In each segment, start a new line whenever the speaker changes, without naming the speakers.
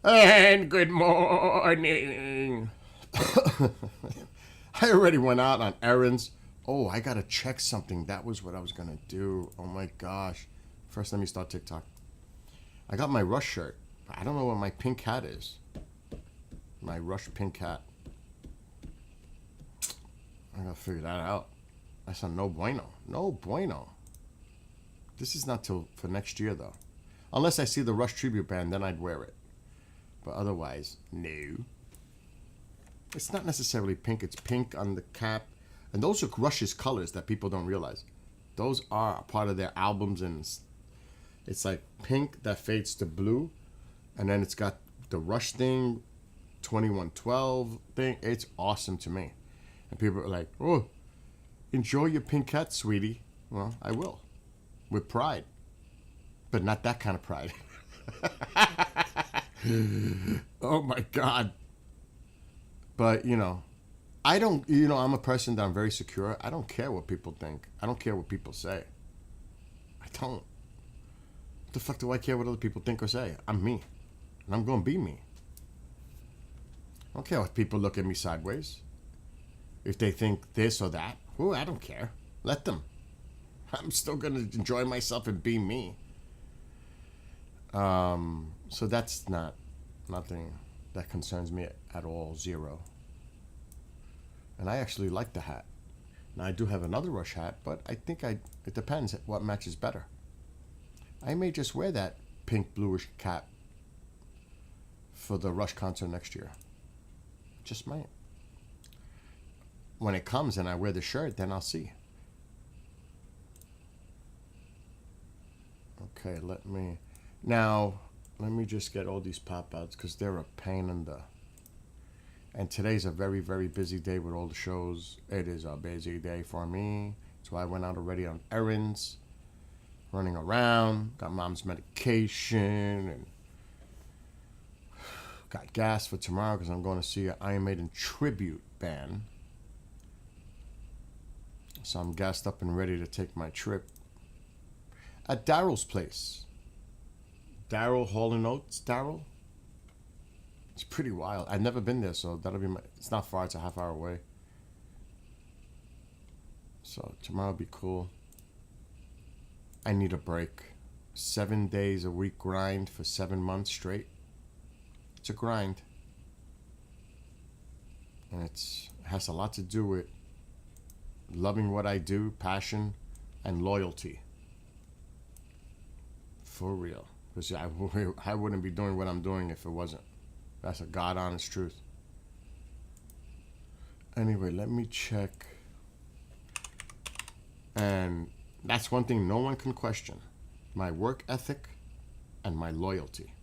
And good morning. I already went out on errands. Oh, I gotta check something. That was what I was gonna do. Oh my gosh. First, let me start TikTok. I got my Rush shirt. I don't know what my pink hat is. My Rush pink hat. I gotta figure that out. That's a no bueno. No bueno. This is not till for next year though. Unless I see the Rush tribute band, then I'd wear it. But otherwise, no. It's not necessarily pink. It's pink on the cap. And those are Rush's colors that people don't realize. Those are part of their albums, and it's like pink that fades to blue. And then it's got the Rush thing, 2112 thing. It's awesome to me. And people are like, oh, enjoy your pink hat, sweetie. Well, I will. With pride. But not that kind of pride. Oh my God. But, I don't, I'm a person that I'm very secure. I don't care what people think. I don't care what people say. I don't. What the fuck do I care what other people think or say? I'm me. And I'm going to be me. I don't care if people look at me sideways. If they think this or that. Oh, I don't care. Let them. I'm still going to enjoy myself and be me. So that's nothing that concerns me at all. Zero. And I actually like the hat. Now I do have another Rush hat, but I think it depends what matches better. I may just wear that pink bluish cap for the Rush concert next year. Just might. When it comes and I wear the shirt, then I'll see. Okay, let me just get all these pop-outs because they're a pain in the... And today's a very, very busy day with all the shows. It is a busy day for me. So I went out already on errands, running around, got mom's medication, and got gas for tomorrow because I'm going to see an Iron Maiden tribute band. So I'm gassed up and ready to take my trip. At Daryl's place. Daryl Hall & Oates, Daryl? It's pretty wild. I've never been there, so that'll be it's not far, it's a half hour away. So tomorrow will be cool. I need a break. 7 days a week grind for 7 months straight. It's a grind. And it has a lot to do with loving what I do, passion, and loyalty. For real. Because I wouldn't be doing what I'm doing if it wasn't. That's a God honest truth. Anyway, let me check. And that's one thing no one can question. My work ethic and my loyalty.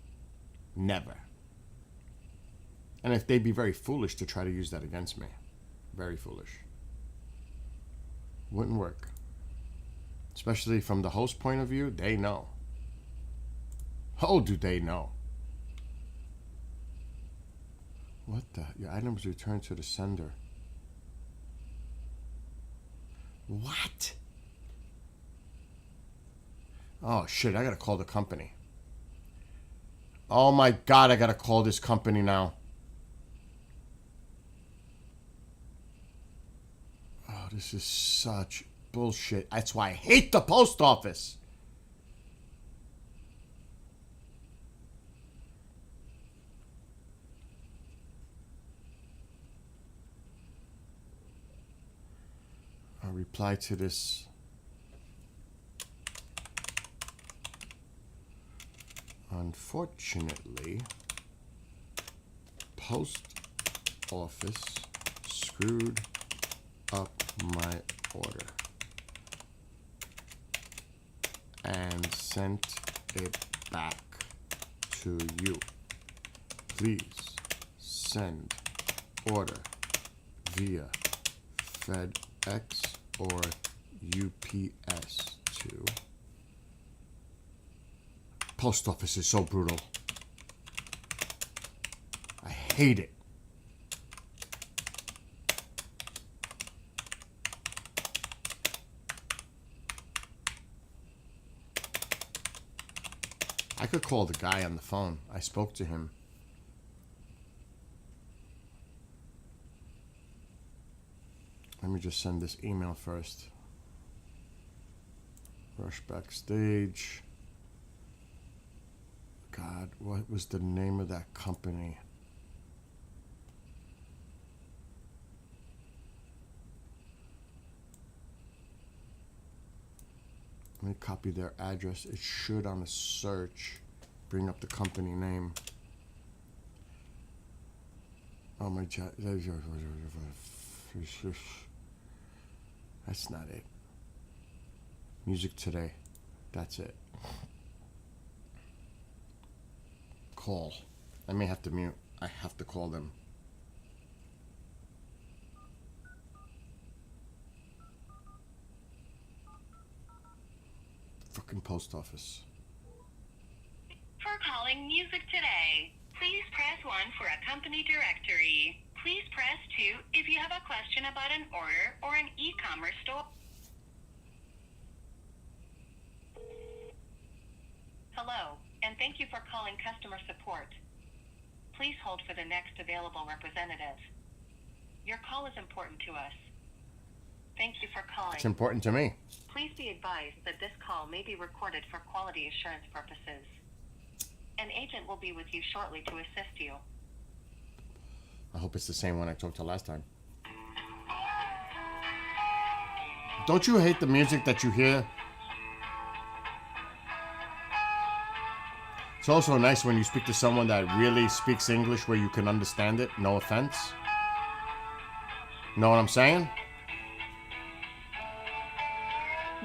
Never. And if they'd be very foolish to try to use that against me. Very foolish. Wouldn't work. Especially from the host point of view, they know. Oh, do they know? What the? Your item was returned to the sender. What? Oh, shit. I gotta call the company. Oh, my God. I gotta call this company now. Oh, this is such bullshit. That's why I hate the post office. I'll reply to this. Unfortunately, post office screwed up my order and sent it back to you. Please send order via FedEx or UPS to... Post office is so brutal. I hate it. I could call the guy on the phone. I spoke to him Let me just send this email first. Rush Backstage. God, what was the name of that company? Let me copy their address. It should, on a search, bring up the company name. Oh my God. That's not it. Music Today. That's it. Call. I may have to mute. I have to call them. Fucking post office.
For calling Music Today, please press 1 for a company directory. Please press 2 if you have a question about an order or an e-commerce store. Hello, and thank you for calling customer support. Please hold for the next available representative. Your call is important to us. Thank you for calling.
It's important to me.
Please be advised that this call may be recorded for quality assurance purposes. An agent will be with you shortly to assist you.
I hope it's the same one I talked to last time. Don't you hate the music that you hear? It's also nice when you speak to someone that really speaks English where you can understand it. No offense. Know what I'm saying?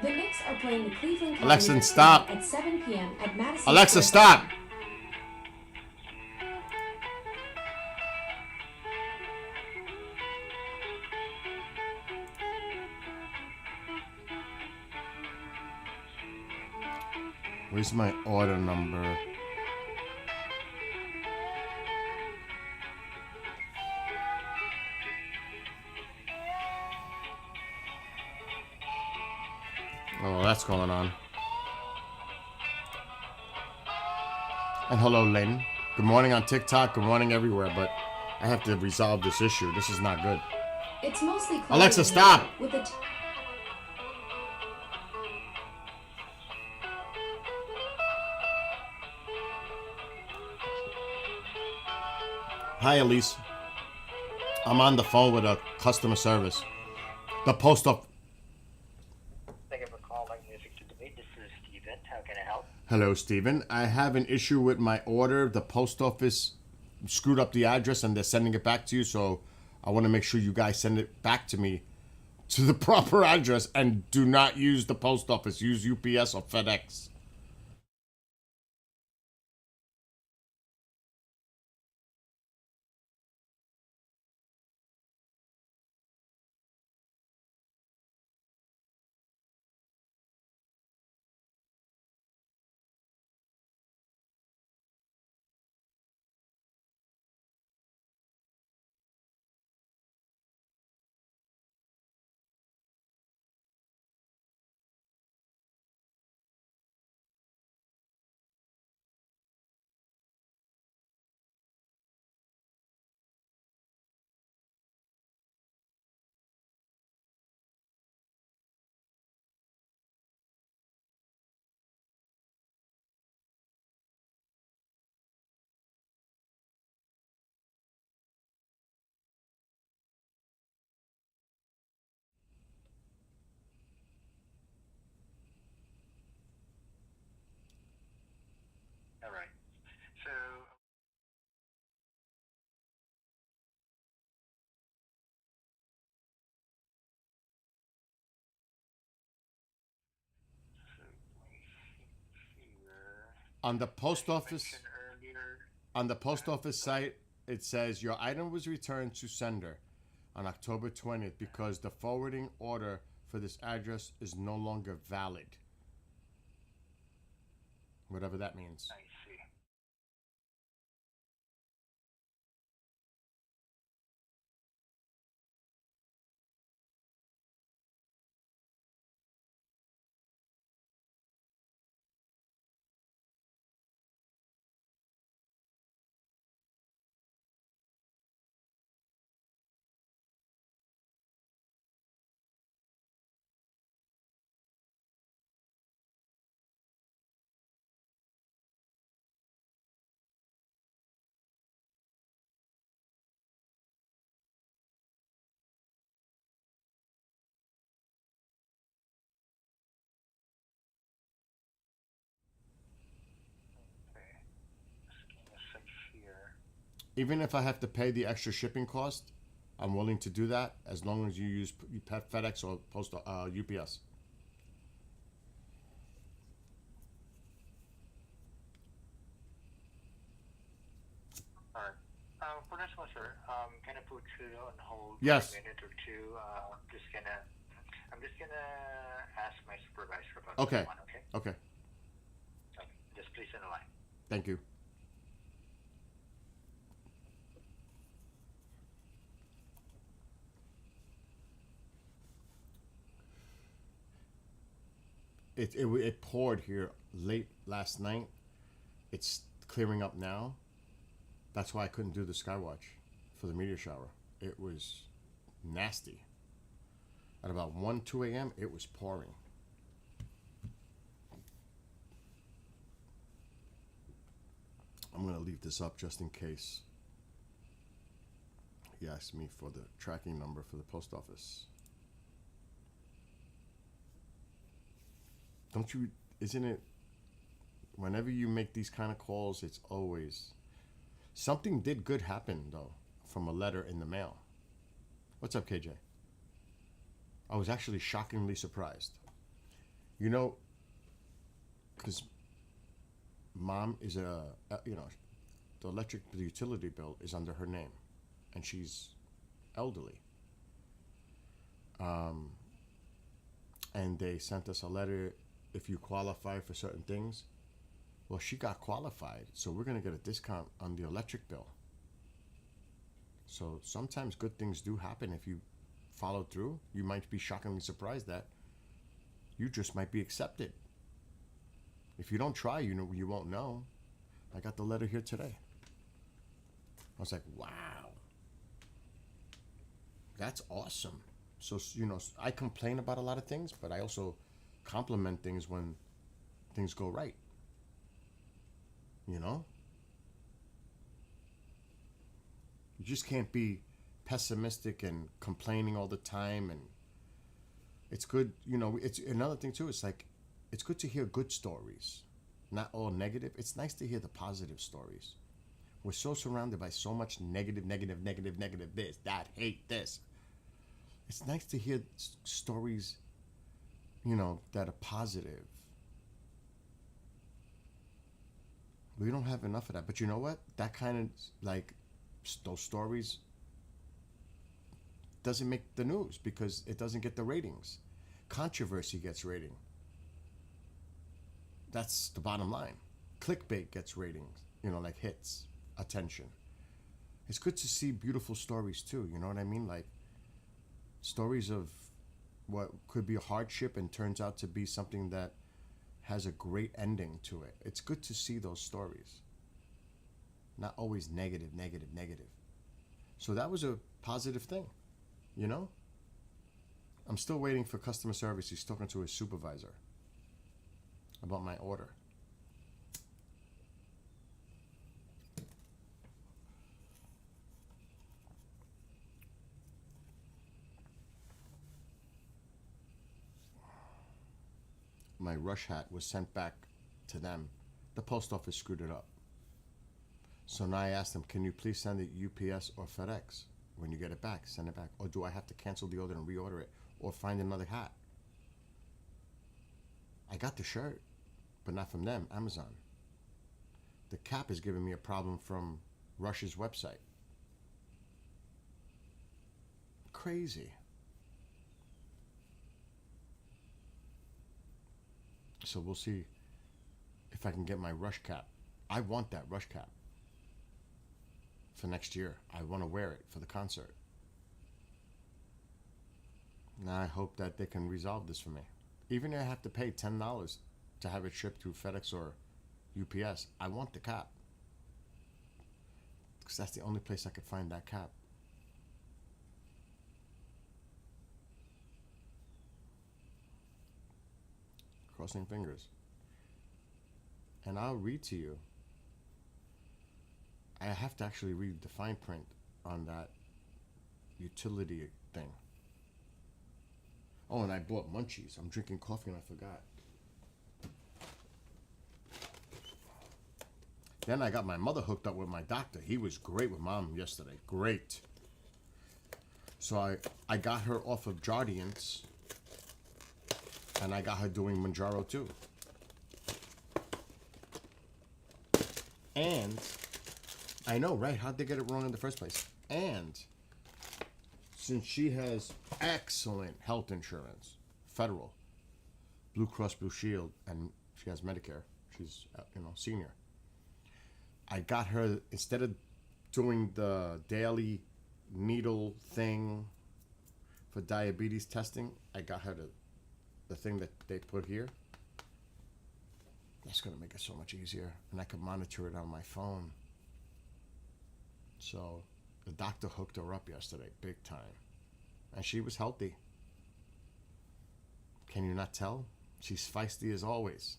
The Knicks are playing the Cleveland
Alexa,
Cavaliers
stop.
at 7 p.m. at Madison
Alexa,
Square Garden.
stop. Where's my order number? Oh, that's going on. And hello, Lynn. Good morning on TikTok. Good morning everywhere, but I have to resolve this issue. This is not good.
It's mostly cloudy
Alexa,
and
stop.
with a
Hi, Elise. I'm on the phone with a customer service. The post office.
Thank you for calling Music Today. This is Steven. How can I help?
Hello, Steven. I have an issue with my order. The post office screwed up the address and they're sending it back to you. So I want to make sure you guys send it back to me to the proper address and do not use the post office. Use UPS or FedEx.
All right. So, let me see where
On the post
you
office,
mentioned earlier.
on the post office site, it says your item was returned to sender on October 20th because the forwarding order for this address is no longer valid. Whatever that means.
I see.
Even if I have to pay the extra shipping cost, I'm willing to do that as long as you use FedEx or UPS.
Alright. For this one, sir, can I put you on hold
Yes.
for a minute or two? I'm just gonna ask my supervisor about
Okay.
this one, okay?
Okay.
Okay. Just please in the line.
Thank you. It poured here late last night. It's clearing up now. That's why I couldn't do the Skywatch for the meteor shower. It was nasty. At about 1, 2 a.m., it was pouring. I'm going to leave this up just in case he asked me for the tracking number for the post office. Don't you, isn't it, whenever you make these kind of calls, it's always, something did good happen, though, from a letter in the mail. What's up, KJ? I was actually shockingly surprised. You know, because mom is the utility bill is under her name, and she's elderly. And they sent us a letter, if you qualify for certain things. Well, she got qualified, so we're going to get a discount on the electric bill. So sometimes good things do happen if you follow through. You might be shockingly surprised that you just might be accepted. If you don't try, you won't know. I got the letter here today. I was like, wow, that's awesome. So, I complain about a lot of things, but I also compliment things when things go right. You just can't be pessimistic and complaining all the time. And it's good, it's another thing too. It's like, it's good to hear good stories, not all negative. It's nice to hear the positive stories. We're so surrounded by so much negative, this, that, hate, this. It's nice to hear stories, that are positive. We don't have enough of that. But you know what? That kind of, those stories doesn't make the news because it doesn't get the ratings. Controversy gets rating. That's the bottom line. Clickbait gets ratings, like hits, attention. It's good to see beautiful stories too, you know what I mean? Like stories of what could be a hardship and turns out to be something that has a great ending to it. It's good to see those stories. Not always negative. So that was a positive thing, I'm still waiting for customer service. He's talking to his supervisor about my order. My rush hat was sent back to them. The post office screwed it up. So now I asked them, can you please send it UPS or FedEx? When you get it back, send it back. Or do I have to cancel the order and reorder it? Or find another hat? I got the shirt, but not from them, Amazon. The cap is giving me a problem from Rush's website. Crazy. So we'll see if I can get my Rush cap. I want that Rush cap for next year. I want to wear it for the concert. Now I hope that they can resolve this for me. Even if I have to pay $10 to have it shipped through FedEx or UPS, I want the cap. Because that's the only place I could find that cap. Crossing fingers. And I'll read to you. I have to actually read the fine print on that utility thing. Oh, and I bought munchies. I'm drinking coffee and I forgot. Then I got my mother hooked up with my doctor. He was great with mom yesterday. Great. So I got her off of Jardiance, and I got her doing Manjaro too. And I know, right? How'd they get it wrong in the first place? And since she has excellent health insurance, federal, Blue Cross Blue Shield, and she has Medicare, she's senior. I got her, instead of doing the daily needle thing for diabetes testing, I got her the thing that they put here. That's gonna make it so much easier, and I can monitor it on my phone. So the doctor hooked her up yesterday, big time, and she was healthy. Can you not tell? She's feisty as always.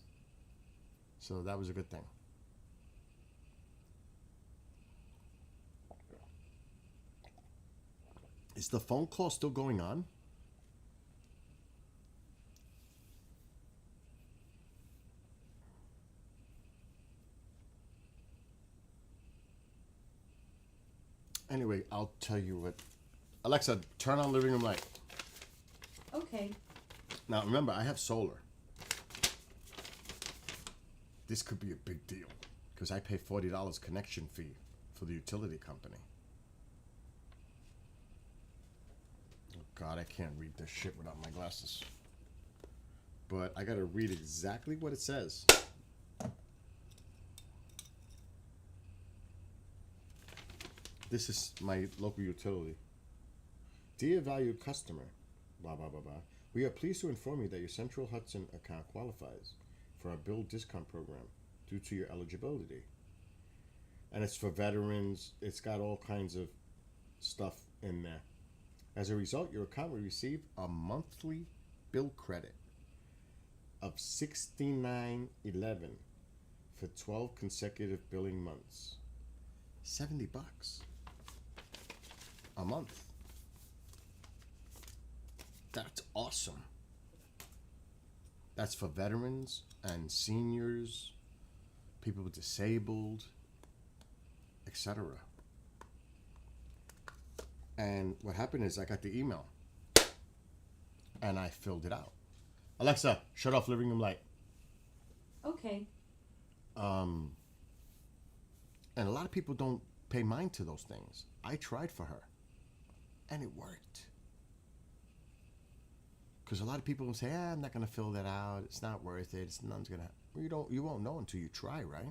So that was a good thing. Is the phone call still going on? Anyway, I'll tell you what. Alexa, turn on living room light.
Okay.
Now remember, I have solar. This could be a big deal because I pay $40 connection fee for the utility company. Oh God, I can't read this shit without my glasses. But I gotta read exactly what it says. This is my local utility. Dear valued customer, blah, blah, blah, blah. We are pleased to inform you that your Central Hudson account qualifies for our bill discount program due to your eligibility. And it's for veterans. It's got all kinds of stuff in there. As a result, your account will receive a monthly bill credit of $69.11 for 12 consecutive billing months. $70 a month. That's awesome. That's for veterans and seniors, people with disabled, etc. And what happened is I got the email and I filled it out. Alexa, shut off living room light.
Okay.
And a lot of people don't pay mind to those things. I tried for her and it worked. Because a lot of people will say, I'm not going to fill that out. It's not worth it. None's going to... You won't know until you try, right?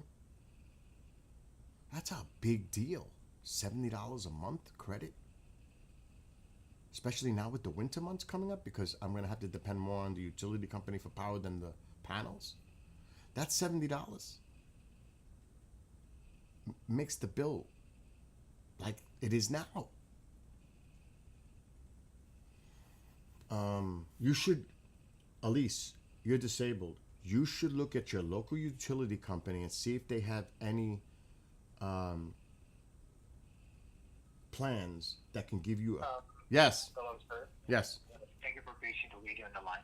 That's a big deal. $70 a month credit. Especially now with the winter months coming up, because I'm going to have to depend more on the utility company for power than the panels. That's $70. Makes the bill like it is now. You should, Elise, you're disabled. You should look at your local utility company and see if they have any plans that can give you a... Yes.
Hello, sir.
Yes.
Thank you for patiently waiting on the line.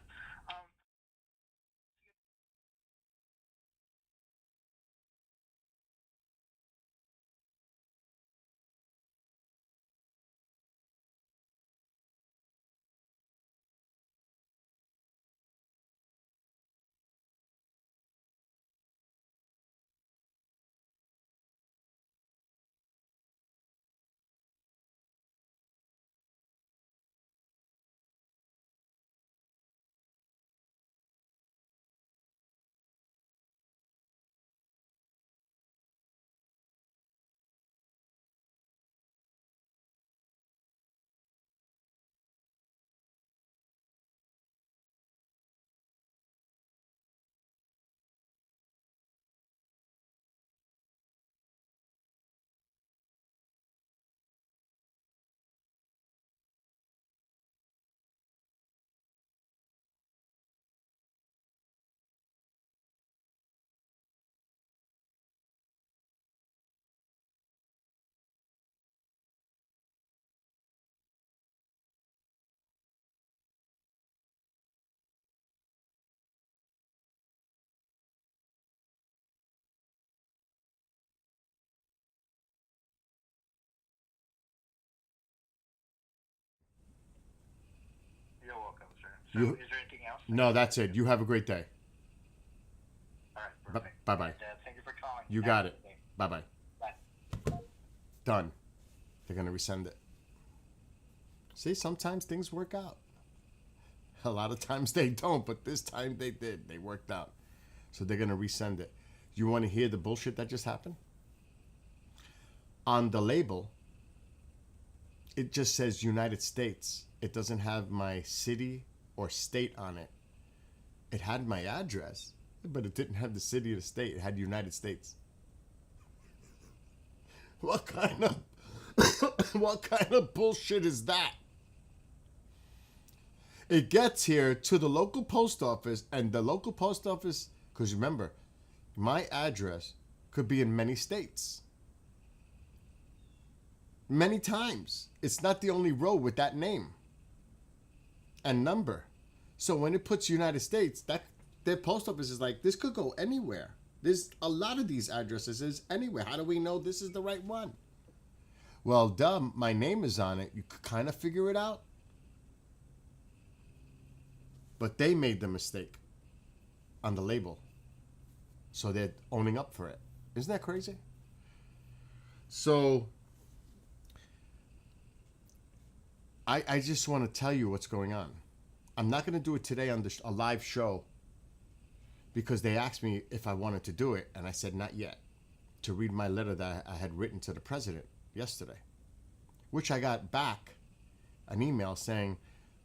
So
You-
is there anything else?
No, that's it. You have a great day.
All right, perfect.
Bye-bye.
And, thank you for calling.
You
Have
got
a
it.
good day.
Bye-bye.
Bye.
Done. They're going to resend it. See, sometimes things work out. A lot of times they don't, but this time they did. They worked out. So they're going to resend it. You want to hear the bullshit that just happened? On the label, it just says United States. It doesn't have my city or state on it. It had my address, but it didn't have the city or the state. It had United States. What kind of what kind of bullshit is that? It gets here to the local post office, and the local post office, because remember, my address could be in many states. Many times. It's not the only road with that name and number. So when it puts United States, that their post office is like, this could go anywhere. There's a lot of these addresses is anywhere. How do we know this is the right one? Well, duh, my name is on it. You could kind of figure it out. But they made the mistake on the label. So they're owning up for it. Isn't that crazy? So I just want to tell you what's going on. I'm not going to do it today on a live show because they asked me if I wanted to do it, and I said not yet, to read my letter that I had written to the president yesterday, which I got back an email saying,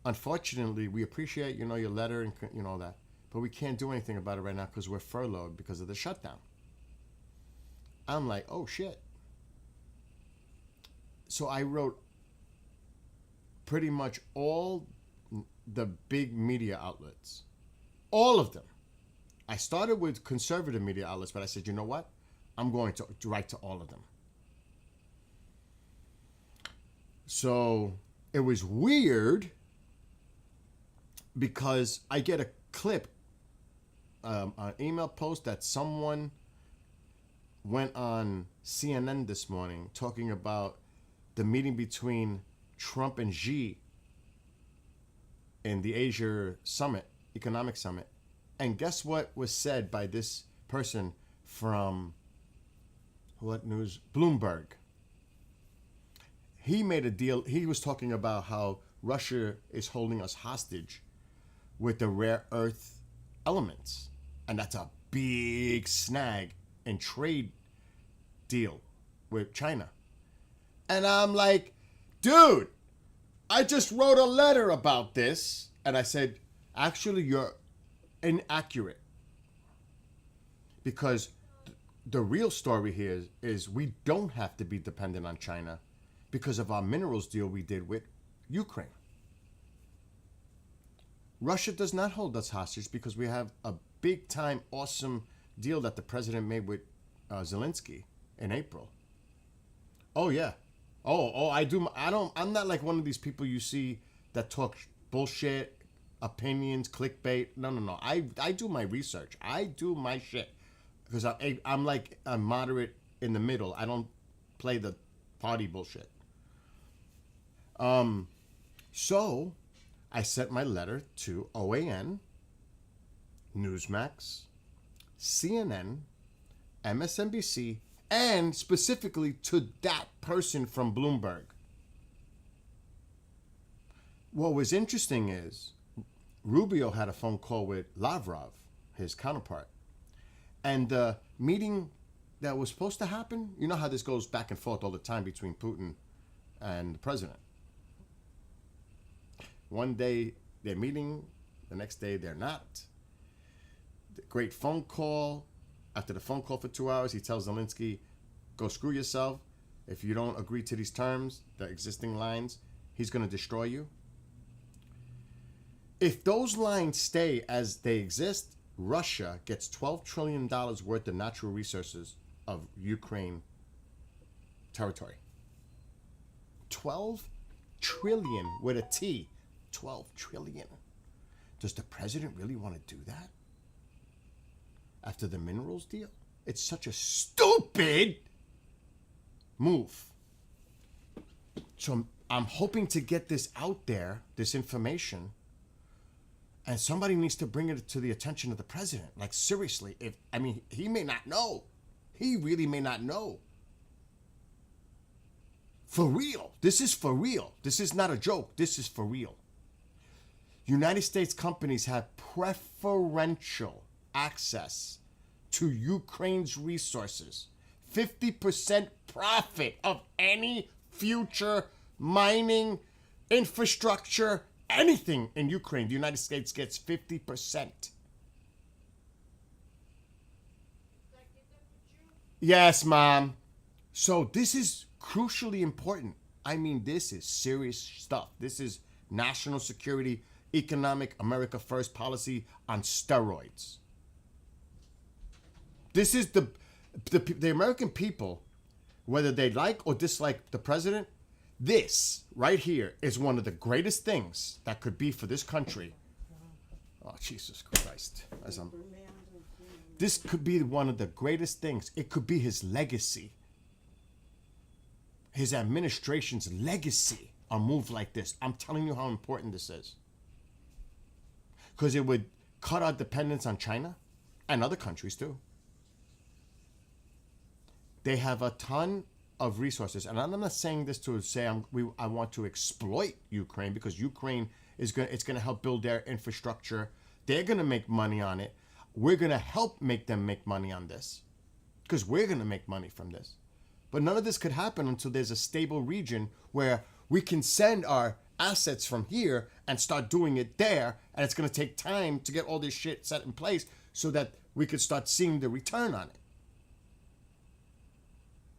unfortunately, we appreciate, your letter and, all that, but we can't do anything about it right now because we're furloughed because of the shutdown. I'm like, oh, shit. So I wrote pretty much all the big media outlets, all of them. I started with conservative media outlets, but I said, you know what? I'm going to write to all of them. So it was weird because I get a clip, an email post that someone went on CNN this morning talking about the meeting between Trump and Xi in the Asia Summit, Economic Summit. And guess what was said by this person from what news? Bloomberg. He made a deal. He was talking about how Russia is holding us hostage with the rare earth elements. And that's a big snag and trade deal with China. And I'm like, dude, I just wrote a letter about this. And I said, actually, you're inaccurate. Because the real story here is we don't have to be dependent on China because of our minerals deal we did with Ukraine. Russia does not hold us hostage because we have a big time awesome deal that the president made with Zelensky in April. Oh yeah. I'm not like one of these people you see that talk bullshit, opinions, clickbait. No. I do my research. I do my shit. Because I'm like a moderate in the middle. I don't play the party bullshit. So I sent my letter to OAN, Newsmax, CNN, MSNBC, and specifically to that person from Bloomberg. What was interesting is Rubio had a phone call with Lavrov, his counterpart. And the meeting that was supposed to happen, you know how this goes back and forth all the time between Putin and the president. One day they're meeting, the next day they're not. The great phone call. After the phone call for 2 hours, he tells Zelensky, go screw yourself. If you don't agree to these terms, the existing lines, he's going to destroy you. If those lines stay as they exist, Russia gets $12 trillion worth of natural resources of Ukraine territory. 12 trillion with a T. 12 trillion. Does the president really want to do that? After the minerals deal? It's such a stupid move. So I'm hoping to get this out there, this information, And somebody needs to bring it to the attention of the president. Like, seriously, he may not know. He really may not know. For real. This is for real. This is not a joke. This is for real. United States companies have preferential access to Ukraine's resources. 50% profit of any future mining, infrastructure, anything in Ukraine. The United States gets 50%. Yes, Mom. So this is crucially important. I mean, this is serious stuff. This is national security, economic, America First policy on steroids. This is the American people, whether they like or dislike the president, this right here is one of the greatest things that could be for this country. Oh, Jesus Christ. This could be one of the greatest things. It could be his legacy. His administration's legacy, a move like this. I'm telling you how important this is. Because it would cut our dependence on China and other countries too. They have a ton of resources, and I'm not saying this to say I want to exploit Ukraine, because Ukraine it's going to help build their infrastructure. They're going to make money on it. We're going to help make them make money on this, because we're going to make money from this. But none of this could happen until there's a stable region where we can send our assets from here and start doing it there, and it's going to take time to get all this shit set in place so that we could start seeing the return on it.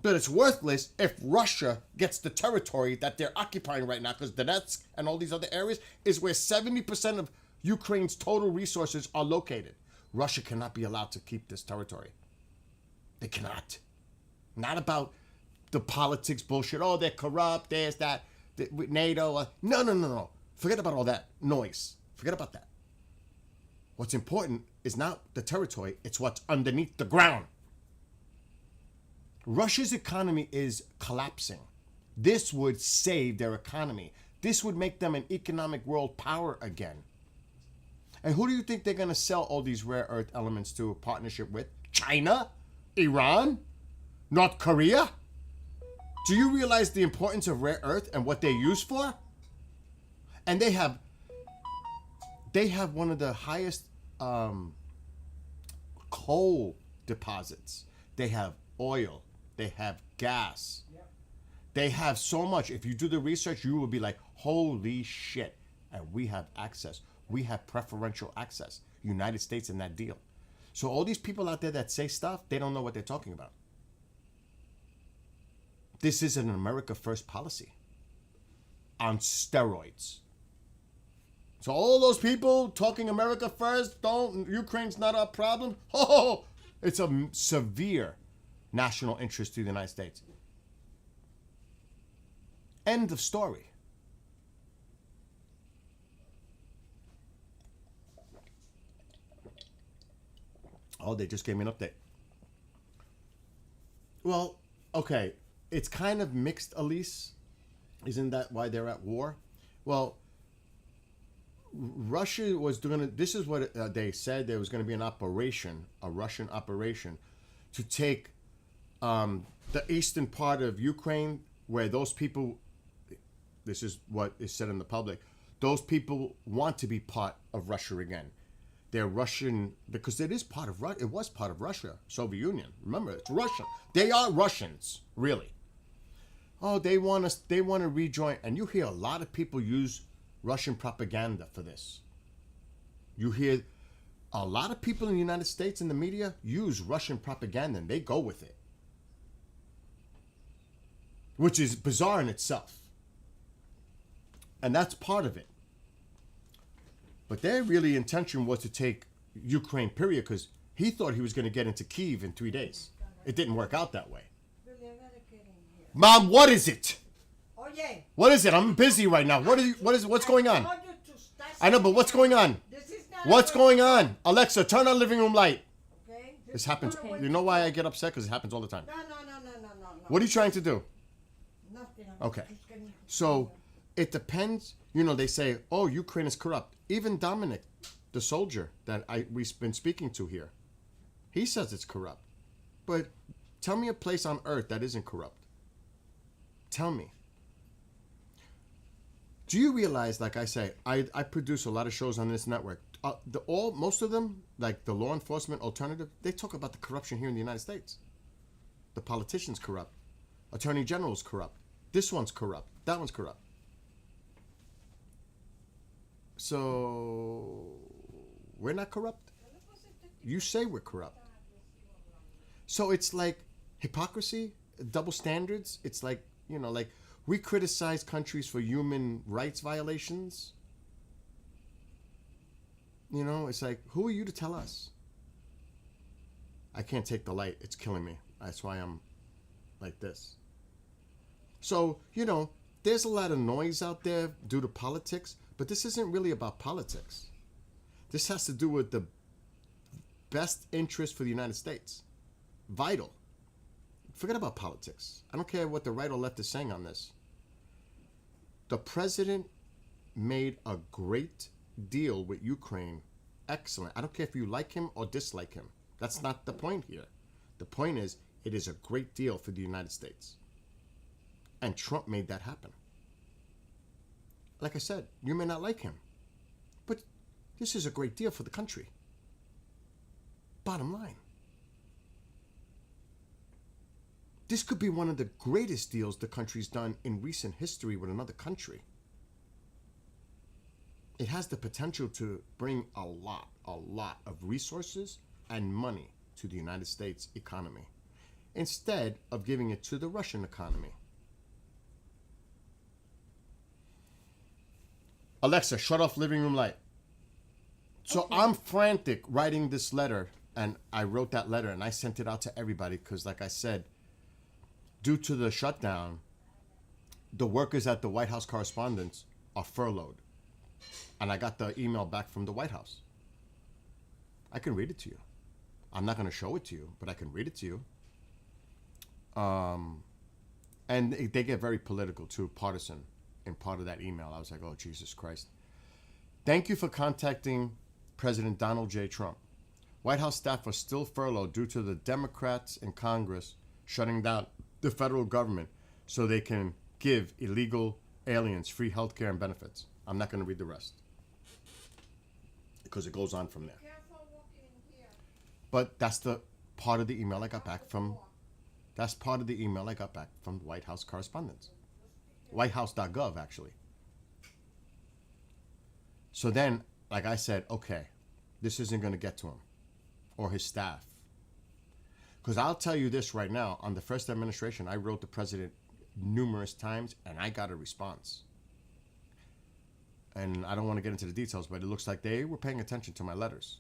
But it's worthless if Russia gets the territory that they're occupying right now, because Donetsk and all these other areas is where 70% of Ukraine's total resources are located. Russia cannot be allowed to keep this territory. They cannot. Not about the politics bullshit. Oh, they're corrupt. There's that. NATO. No. Forget about all that noise. Forget about that. What's important is not the territory. It's what's underneath the ground. Russia's economy is collapsing. This would save their economy. This would make them an economic world power again. And who do you think they're going to sell all these rare earth elements to a partnership with? China? Iran? North Korea? Do you realize the importance of rare earth and what they're used for? And they have one of the highest coal deposits. They have oil. They have gas. Yep. They have so much. If you do the research, you will be like, holy shit. And we have access. We have preferential access. United States in that deal. So all these people out there that say stuff, they don't know what they're talking about. This is an America First policy on steroids. So all those people talking America First, Ukraine's not our problem. Oh, it's a severe national interest to the United States. End of story. Oh, they just gave me an update. Well, okay. It's kind of mixed, Elise. Isn't that why they're at war? Well, Russia was doing this is what they said. There was going to be an operation, a Russian operation, to take the eastern part of Ukraine, where those people, this is what is said in the public, those people want to be part of Russia again. They're Russian, because it is part of Russia. It was part of Russia, Soviet Union. Remember, it's Russia. They are Russians, really. Oh, they want to rejoin. And you hear a lot of people use Russian propaganda for this. You hear a lot of people in the United States in the media use Russian propaganda, and they go with it, which is bizarre in itself. And that's part of it. But their really intention was to take Ukraine, period, because he thought he was going to get into Kyiv in 3 days. It didn't work out that way. Mom, what is it? What is it? I'm busy right now. What's going on? I know, but what's going on? What's going on? Alexa, turn on living room light.
Okay.
This happens. You know why I get upset? Because it happens all the time.
No.
What are you trying to do?
Nothing.
Okay. So it depends. You know, they say, oh, Ukraine is corrupt. Even Dominic the soldier that we've been speaking to here. He says it's corrupt. But tell me a place on earth that isn't corrupt. Tell me. Do you realize, like I say, I produce a lot of shows on this network. Most of them, like the law enforcement alternative, they talk about the corruption here in the United States. The politicians corrupt. Attorney General's corrupt. This one's corrupt. That one's corrupt. So we're not corrupt? You say we're corrupt. So it's like hypocrisy, double standards. It's like, like we criticize countries for human rights violations. It's like, who are you to tell us? I can't take the light. It's killing me. That's why I'm like this. So, there's a lot of noise out there due to politics, but this isn't really about politics. This has to do with the best interest for the United States. Vital. Forget about politics. I don't care what the right or left is saying on this. The president made a great deal with Ukraine. Excellent. I don't care if you like him or dislike him. That's not the point here. The point is, it is a great deal for the United States. And Trump made that happen. Like I said, you may not like him, but this is a great deal for the country. Bottom line. This could be one of the greatest deals the country's done in recent history with another country. It has the potential to bring a lot of resources and money to the United States economy, instead of giving it to the Russian economy. Alexa, shut off living room light. So
Okay.
I'm frantic writing this letter, and I wrote that letter and I sent it out to everybody because, like I said, due to the shutdown, the workers at the White House Correspondents are furloughed. And I got the email back from the White House. I can read it to you. I'm not going to show it to you, but I can read it to you. And they get very political too, partisan in part of that email. I was like, oh, Jesus Christ. Thank you for contacting President Donald J. Trump. White House staff are still furloughed due to the Democrats in Congress shutting down the federal government so they can give illegal aliens free health care and benefits. I'm not going to read the rest because it goes on from there. But that's the part of the email I got back from. That's part of the email I got back from White House correspondents. WhiteHouse.gov, actually. So then, like I said, okay, this isn't going to get to him or his staff. Because I'll tell you this right now, on the first administration, I wrote the president numerous times and I got a response. And I don't want to get into the details, but it looks like they were paying attention to my letters.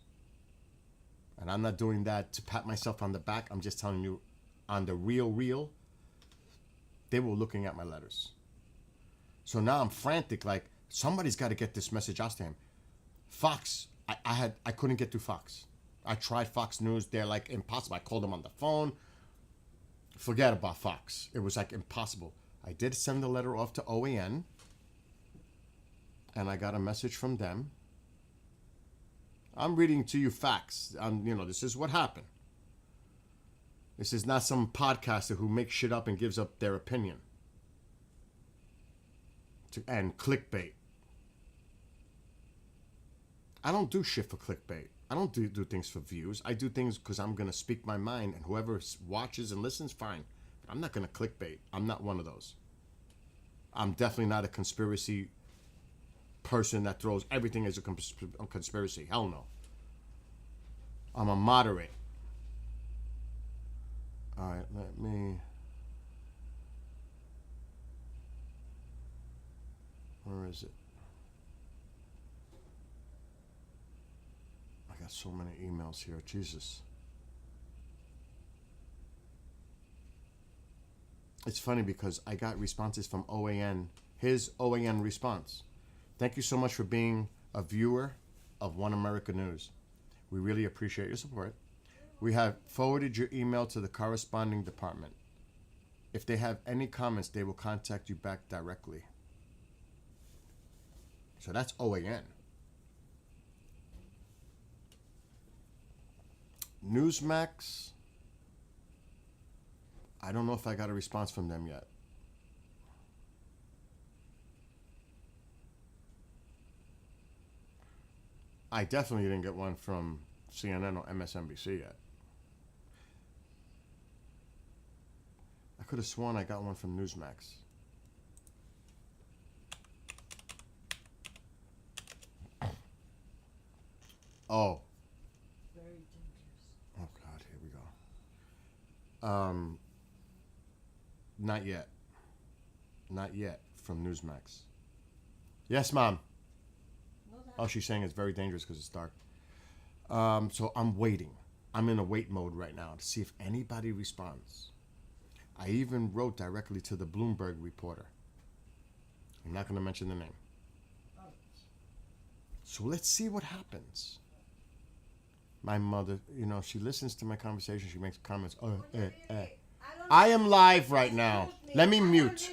And I'm not doing that to pat myself on the back. I'm just telling you, on the real, they were looking at my letters. So now I'm frantic, like, somebody's got to get this message out to him. Fox, I couldn't get through Fox. I tried Fox News. They're like impossible. I called them on the phone. Forget about Fox. It was like impossible. I did send the letter off to OAN. And I got a message from them. I'm reading to you facts. This is what happened. This is not some podcaster who makes shit up and gives up their opinion. And clickbait. I don't do shit for clickbait. I don't do things for views. I do things because I'm going to speak my mind, and whoever watches and listens, fine. But I'm not going to clickbait. I'm not one of those. I'm definitely not a conspiracy person that throws everything as a conspiracy. Hell no. I'm a moderate. All right, let me... Where is it? I got so many emails here. Jesus. It's funny because I got responses from OAN. His OAN response. Thank you so much for being a viewer of One America News. We really appreciate your support. We have forwarded your email to the corresponding department. If they have any comments, they will contact you back directly. So that's OAN. Newsmax. I don't know if I got a response from them yet. I definitely didn't get one from CNN or MSNBC yet. I could have sworn I got one from Newsmax. Oh.
Very dangerous.
Oh God, here we go. Not yet. Not yet from Newsmax. Yes, Mom. Oh, she's saying it's very dangerous because it's dark. So I'm waiting. I'm in a wait mode right now to see if anybody responds. I even wrote directly to the Bloomberg reporter. I'm not going to mention the name. So let's see what happens. My mother, you know, she listens to my conversation. She makes comments. I am live right now. Let me mute.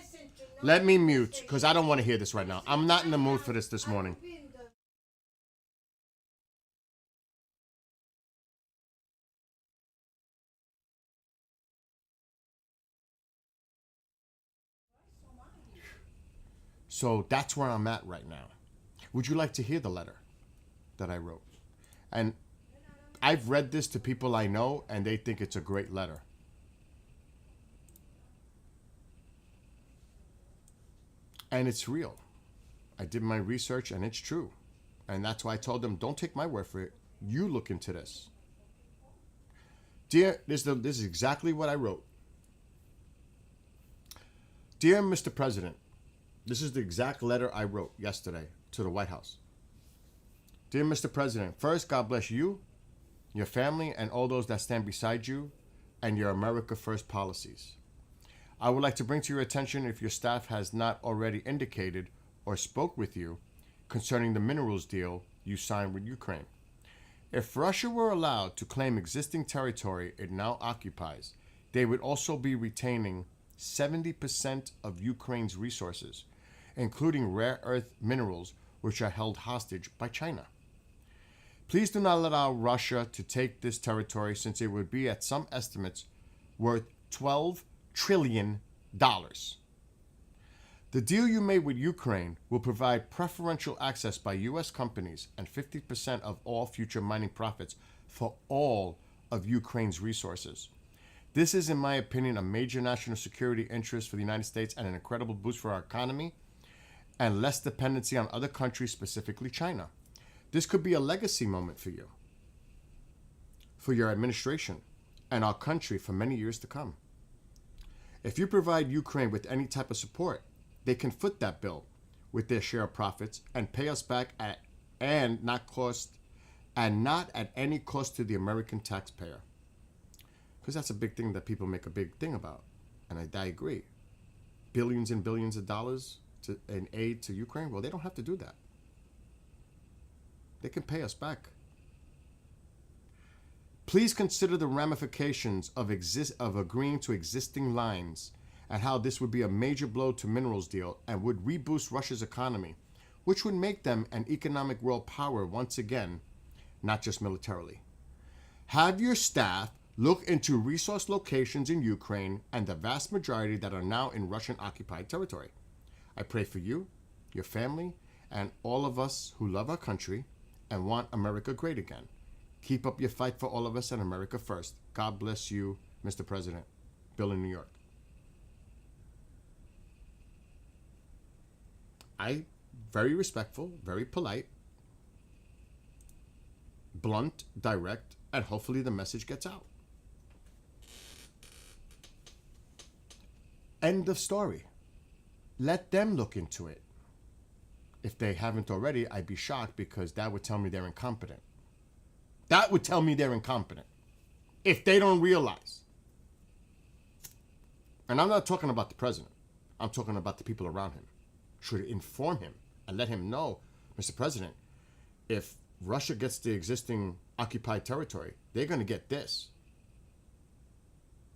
Let me mute because I don't want to hear this right now. I'm not in the mood for this morning. So that's where I'm at right now. Would you like to hear the letter that I wrote? And I've read this to people I know, and they think it's a great letter. And it's real. I did my research, and it's true. And that's why I told them, don't take my word for it. You look into this. Dear, this is exactly what I wrote. Dear Mr. President, this is the exact letter I wrote yesterday to the White House. Dear Mr. President, first, God bless you, your family, and all those that stand beside you, and your America First policies. I would like to bring to your attention, if your staff has not already indicated or spoke with you concerning the minerals deal you signed with Ukraine. If Russia were allowed to claim existing territory it now occupies, they would also be retaining 70% of Ukraine's resources, including rare earth minerals, which are held hostage by China. Please do not allow Russia to take this territory, since it would be, at some estimates, worth $12 trillion. The deal you made with Ukraine will provide preferential access by U.S. companies and 50% of all future mining profits for all of Ukraine's resources. This is, in my opinion, a major national security interest for the United States and an incredible boost for our economy and less dependency on other countries, specifically China. This could be a legacy moment for you, for your administration, and our country for many years to come. If you provide Ukraine with any type of support, they can foot that bill with their share of profits and pay us back at not at any cost to the American taxpayer. Because that's a big thing that people make a big thing about, and I agree. Billions and billions of dollars in aid to Ukraine. Well, they don't have to do that. They can pay us back. Please consider the ramifications of agreeing to existing lines and how this would be a major blow to minerals deal and would reboost Russia's economy, which would make them an economic world power once again, not just militarily. Have your staff look into resource locations in Ukraine and the vast majority that are now in Russian-occupied territory. I pray for you, your family, and all of us who love our country and want America great again. Keep up your fight for all of us and America first. God bless you, Mr. President. Bill in New York. Very respectful, very polite, blunt, direct, and hopefully the message gets out. End of story. Let them look into it. If they haven't already, I'd be shocked, because that would tell me they're incompetent. That would tell me they're incompetent. If they don't realize. And I'm not talking about the president. I'm talking about the people around him. Should inform him and let him know, Mr. President, if Russia gets the existing occupied territory, they're going to get this.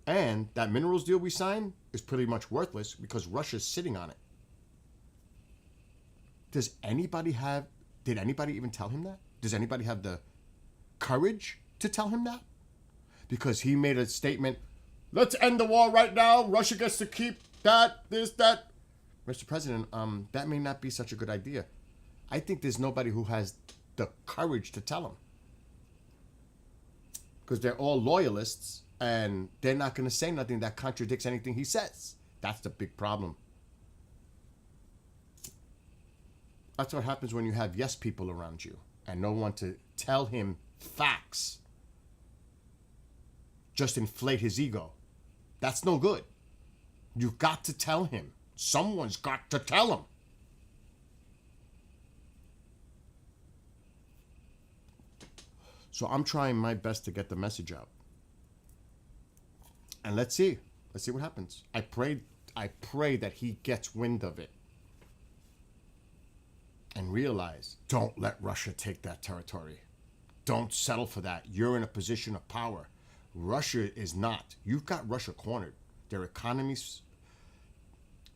And that minerals deal we signed is pretty much worthless because Russia's sitting on it. Did anybody even tell him that? Does anybody have the courage to tell him that? because he made a statement, let's end the war right now. Russia gets to keep that, this, that. Mr. President, that may not be such a good idea. I think there's nobody who has the courage to tell him. Because they're all loyalists, and they're not going to say nothing that contradicts anything he says. That's the big problem. That's what happens when you have yes people around you and no one to tell him facts. Just inflate his ego. That's no good. You've got to tell him. Someone's got to tell him. So I'm trying my best to get the message out. And let's see. Let's see what happens. I pray that he gets wind of it. And realize, don't let Russia take that territory. Don't settle for that. You're in a position of power. Russia is not. You've got Russia cornered. Their economies.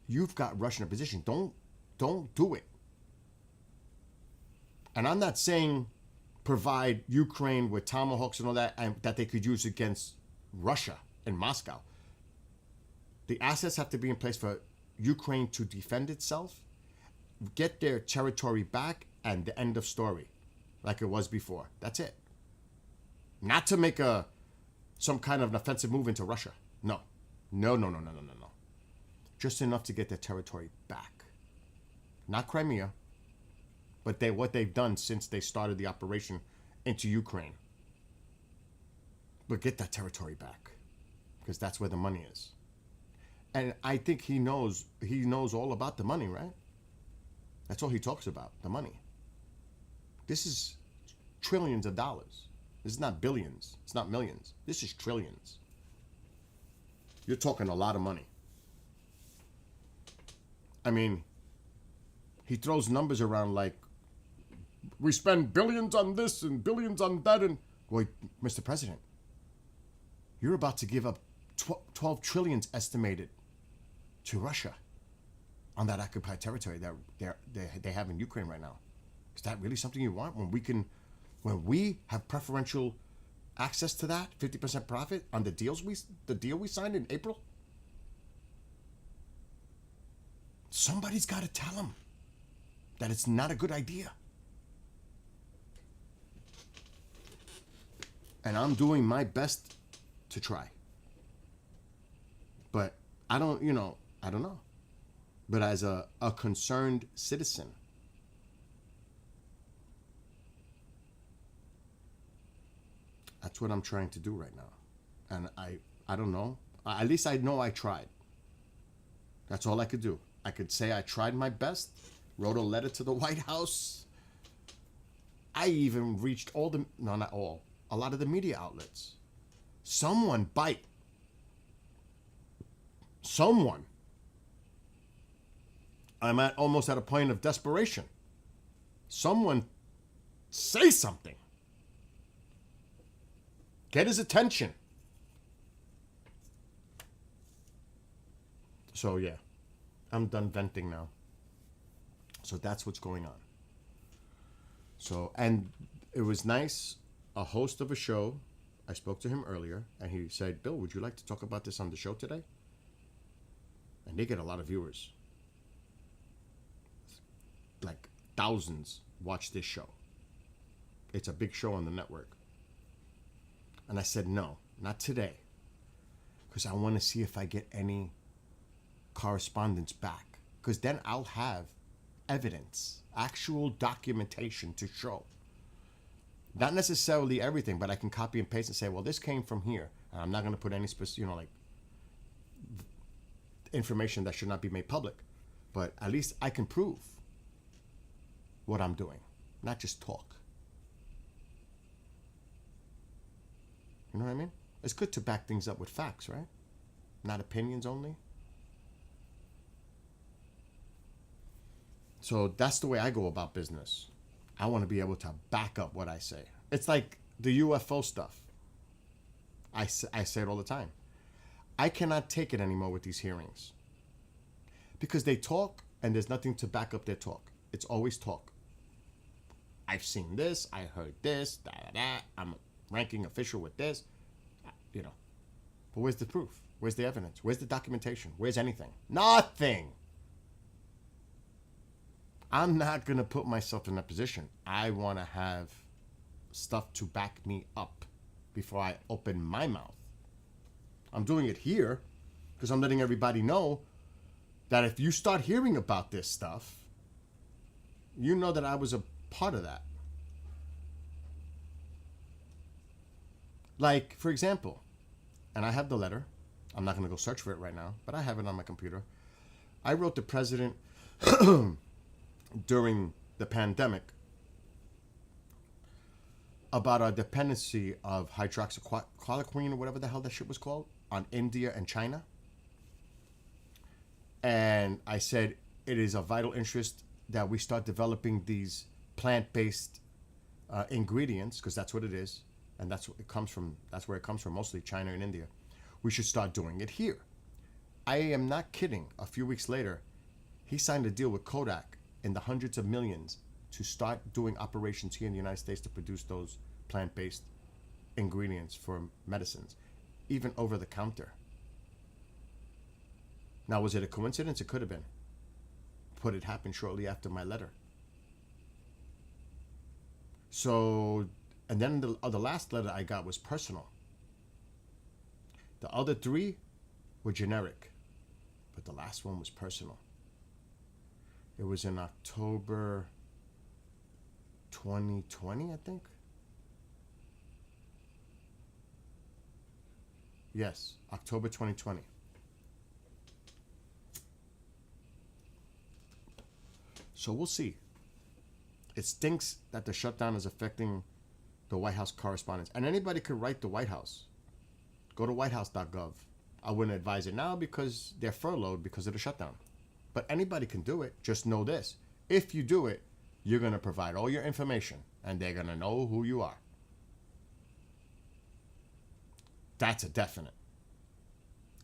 You've got Russia in a position. Don't do it. And I'm not saying provide Ukraine with tomahawks and all that, and that they could use against Russia in Moscow. The assets have to be in place for Ukraine to defend itself, get their territory back, and the end of story, like it was before. That's it. Not to make some kind of an offensive move into Russia. No. No. Just enough to get their territory back. Not Crimea, but what they've done since they started the operation into Ukraine. But get that territory back, because that's where the money is. And I think he knows all about the money, right? That's all he talks about, the money. This is trillions of dollars. This is not billions. It's not millions. This is trillions. You're talking a lot of money. I mean, he throws numbers around like, we spend billions on this and billions on that. And, well, Mr. President, you're about to give up 12 trillions estimated to Russia on that occupied territory that they have in Ukraine right now. Is that really something you want? When we have preferential access to that, 50% profit on the deal we signed in April? Somebody's got to tell him that it's not a good idea. And I'm doing my best to try. But I don't know. But as a concerned citizen, that's what I'm trying to do right now. And I don't know. At least I know I tried. That's all I could do. I could say I tried my best, wrote a letter to the White House. I even reached not all, a lot of the media outlets. Someone bite. Someone. I'm almost at a point of desperation. Someone say something. Get his attention. So yeah, I'm done venting now. So that's what's going on. So, and it was nice. A host of a show, I spoke to him earlier, and he said, Bill, would you like to talk about this on the show today? And they get a lot of viewers. Like thousands watch this show. It's a big show on the network. And I said, no, not today. Because I want to see if I get any correspondence back. Because then I'll have evidence, actual documentation to show. Not necessarily everything, but I can copy and paste and say, well, this came from here. And I'm not going to put any specific, information that should not be made public. But at least I can prove what I'm doing, not just talk. You know what I mean? It's good to back things up with facts, right? Not opinions only. So that's the way I go about business. I want to be able to back up what I say. It's like the UFO stuff. I say it all the time. I cannot take it anymore with these hearings. Because they talk and there's nothing to back up their talk. It's always talk. I've seen this, I heard this, I'm a ranking official with this. you know. But where's the proof? Where's the evidence? Where's the documentation? Where's anything? Nothing. I'm not going to put myself in that position. I want to have stuff to back me up before I open my mouth. I'm doing it here because I'm letting everybody know that if you start hearing about this stuff, you know that I was a part of that. Like, for example, and I have the letter. I'm not going to go search for it right now, but I have it on my computer. I wrote the president during the pandemic about our dependency of hydroxychloroquine or whatever the hell that shit was called on India and China. And I said it is of vital interest that we start developing these plant-based ingredients, because that's what it is, and that's what it comes from. That's where it comes from, mostly China and India. We should start doing it here. I am not kidding. A few weeks later, he signed a deal with Kodak in the hundreds of millions to start doing operations here in the United States to produce those plant-based ingredients for medicines, even over the counter. Now, was it a coincidence? It could have been. But it happened shortly after my letter. So, and then the last letter I got was personal. The other three were generic, but the last one was personal. It was in October 2020, I think. Yes, October 2020. So we'll see. It stinks that the shutdown is affecting the White House correspondence. And anybody could write the White House. Go to whitehouse.gov. I wouldn't advise it now because they're furloughed because of the shutdown. But anybody can do it. Just know this. If you do it, you're going to provide all your information and they're going to know who you are. That's a definite.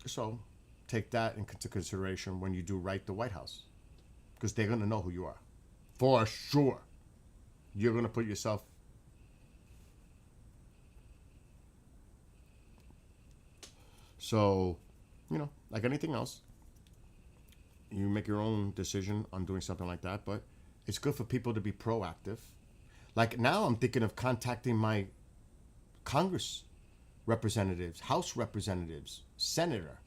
So take that into consideration when you do write the White House, because they're going to know who you are. For sure. You're going to put yourself. So, you know, like anything else, you make your own decision on doing something like that, but it's good for people to be proactive. Like now I'm thinking of contacting my Congress representatives, House representatives, Senator.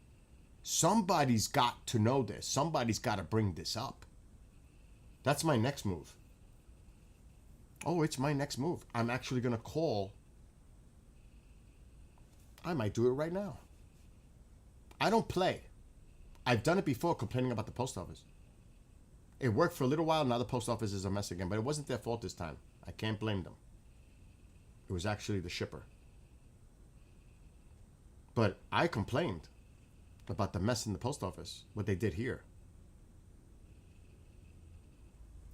Somebody's got to know this. Somebody's got to bring this up. That's my next move. Oh, it's my next move. I'm actually going to call. I might do it right now. I don't play. I've done it before, complaining about the post office. It worked for a little while. Now the post office is a mess again. But it wasn't their fault this time. I can't blame them. It was actually the shipper. But I complained about the mess in the post office, what they did here.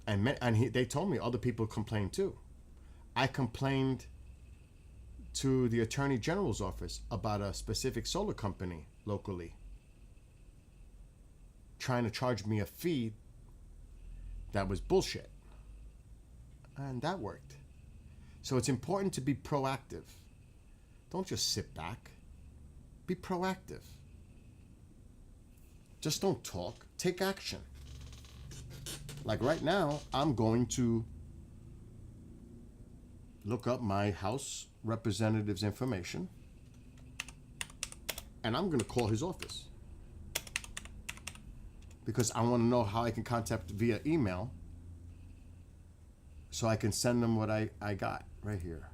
And they told me other people complained too. I complained to the Attorney General's office about a specific solar company locally trying to charge me a fee that was bullshit. And that worked. So it's important to be proactive. Don't just sit back. Be proactive. Just don't talk. Take action. Like right now, I'm going to look up my House representative's information, and I'm going to call his office because I want to know how I can contact via email so I can send them what I got right here.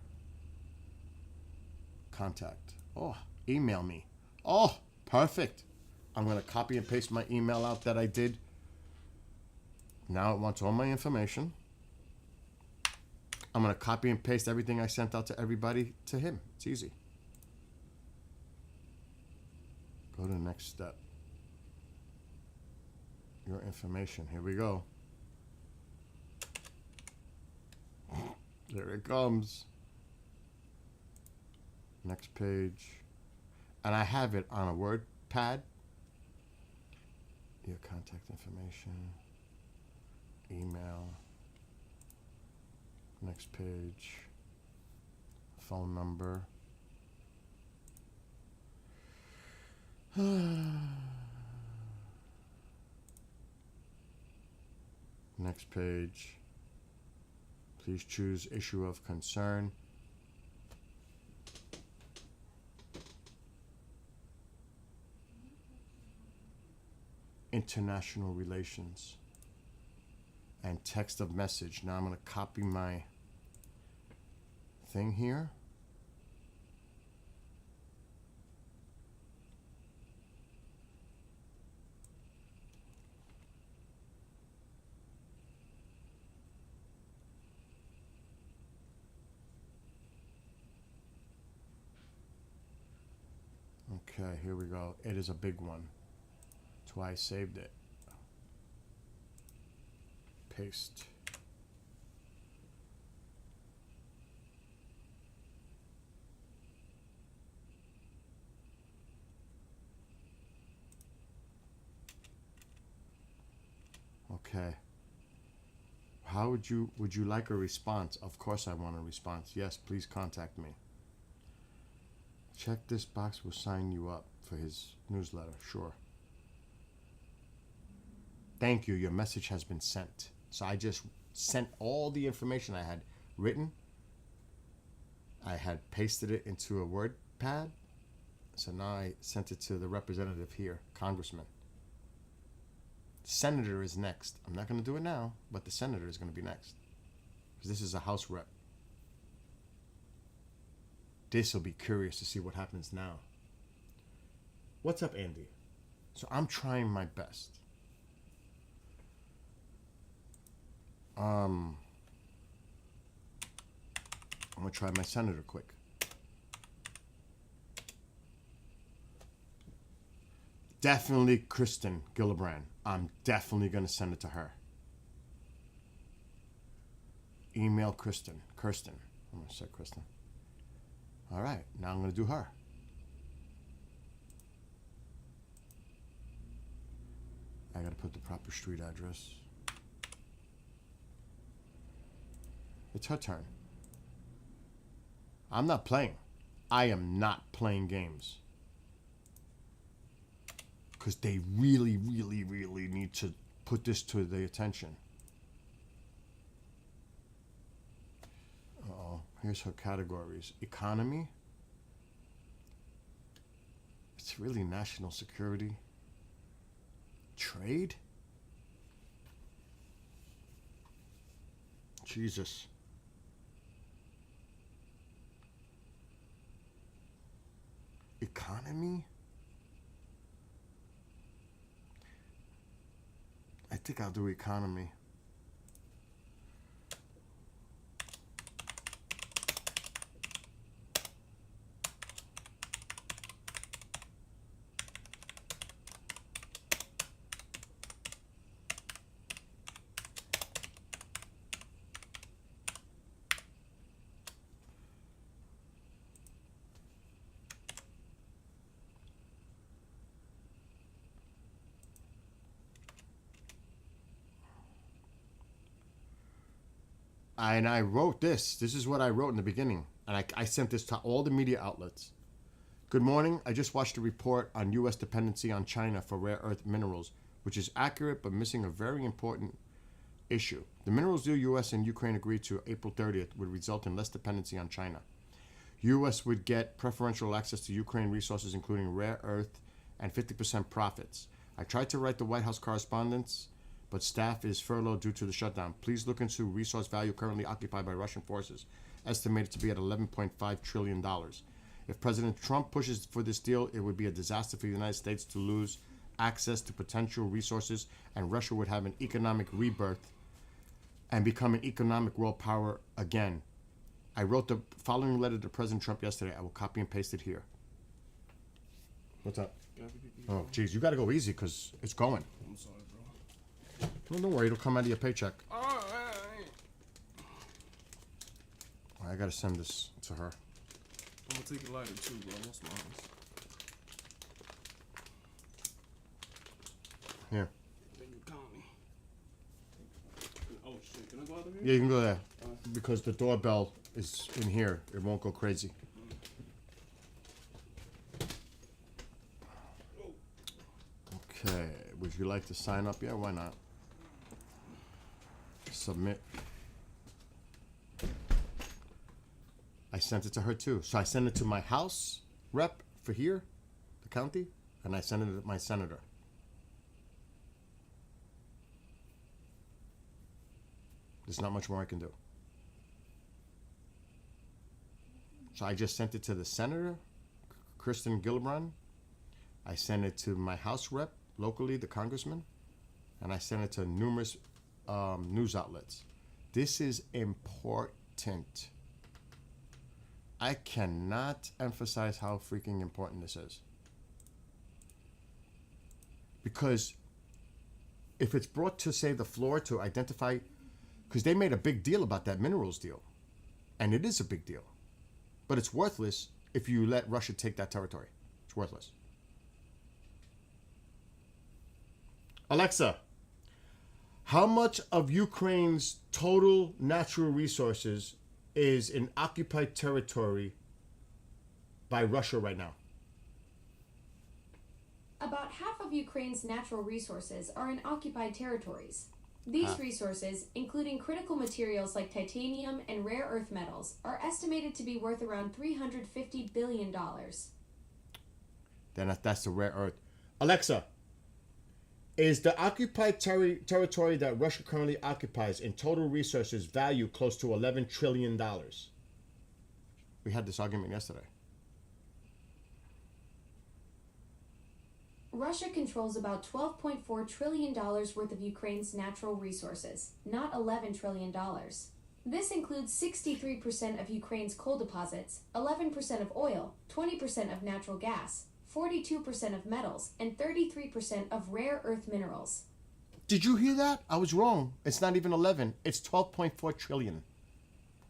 Contact. Oh, email me. Oh, perfect. I'm going to copy and paste my email out that I did. Now it wants all my information. I'm going to copy and paste everything I sent out to everybody to him. It's easy. Go to the next step. Your information. Here we go. There it comes. Next page. And I have it on a Word pad. Your contact information. Email. Next page. Phone number. Next page. Please choose issue of concern. International relations. And text of message. Now I'm going to copy my thing here. Okay, here we go. It is a big one. That's why I saved it. Paste. Okay. How would you like a response? Of course I want a response. Yes, please contact me. Check this box will sign you up for his newsletter. Sure. Thank you. Your message has been sent. So I just sent all the information I had written. I had pasted it into a Word pad. So now I sent it to the representative here, Congressman. Senator is next. I'm not going to do it now, but the senator is going to be next. Because this is a House rep. This will be curious to see what happens now. What's up, Andy? So I'm trying my best. I'm going to try my senator quick. Definitely Kristen Gillibrand. I'm definitely going to send it to her. Email Kirsten. I'm going to say Kristen. All right, now I'm going to do her. I got to put the proper street address. It's her turn. I'm not playing. I am not playing games. Because they really, really, really need to put this to their attention. Uh-oh. Here's her categories. Economy. It's really national security. Trade. Jesus. Economy. I think I'll do economy. And I wrote this. This is what I wrote in the beginning. And I sent this to all the media outlets. Good morning. I just watched a report on U.S. dependency on China for rare earth minerals, which is accurate but missing a very important issue. The minerals deal U.S. and Ukraine agreed to April 30th would result in less dependency on China. U.S. would get preferential access to Ukraine resources, including rare earth and 50% profits. I tried to write the White House correspondence, but staff is furloughed due to the shutdown. Please look into resource value currently occupied by Russian forces, estimated to be at $11.5 trillion. If President Trump pushes for this deal, it would be a disaster for the United States to lose access to potential resources, and Russia would have an economic rebirth and become an economic world power again. I wrote the following letter to President Trump yesterday. I will copy and paste it here. What's up? Oh, geez, you got to go easy because it's going.
I'm sorry, bro.
No, don't worry. It'll come out of your paycheck.
Alright.
I got to send this to her.
I'm gonna take it lighter too, bro. What's mine?
Here.
Then you call me. Oh shit, can I go out of here?
Yeah, you can go there. Because the doorbell is in here. It won't go crazy.
Oh
Would you like to sign up? Yeah, why not? Submit. I sent it to her too. So I sent it to my House rep for here, the county, and I sent it to my senator. There's not much more I can do. So I just sent it to the senator, Kristen Gillibrand. I sent it to my House rep locally, the congressman, and I sent it to numerous news outlets. This is important. I cannot emphasize how freaking important this is. Because if it's brought to, say, the floor to identify, because they made a big deal about that minerals deal, and it is a big deal, but it's worthless if you let Russia take that territory. It's worthless. Alexa, how much of Ukraine's total natural resources is in occupied territory by Russia right now?
About half of Ukraine's natural resources are in occupied territories. These resources, including critical materials like titanium and rare earth metals, are estimated to be worth around $350 billion.
Then that's the rare earth. Alexa, is the occupied territory that Russia currently occupies in total resources value close to $11 trillion? We had this argument yesterday.
Russia controls about $12.4 trillion worth of Ukraine's natural resources, not $11 trillion. This includes 63% of Ukraine's coal deposits, 11% of oil, 20% of natural gas, 42% of metals, and 33% of rare earth minerals.
Did you hear that? I was wrong. It's not even 11. It's 12.4 trillion.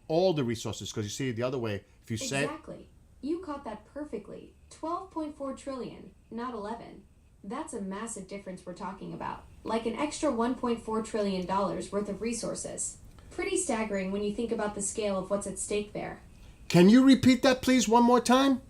All the resources, because you see the other way, if you say...
Exactly. You caught that perfectly. 12.4 trillion, not 11. That's a massive difference we're talking about. Like an extra $1.4 trillion worth of resources. Pretty staggering when you think about the scale of what's at stake there.
Can you repeat that, please, one more time?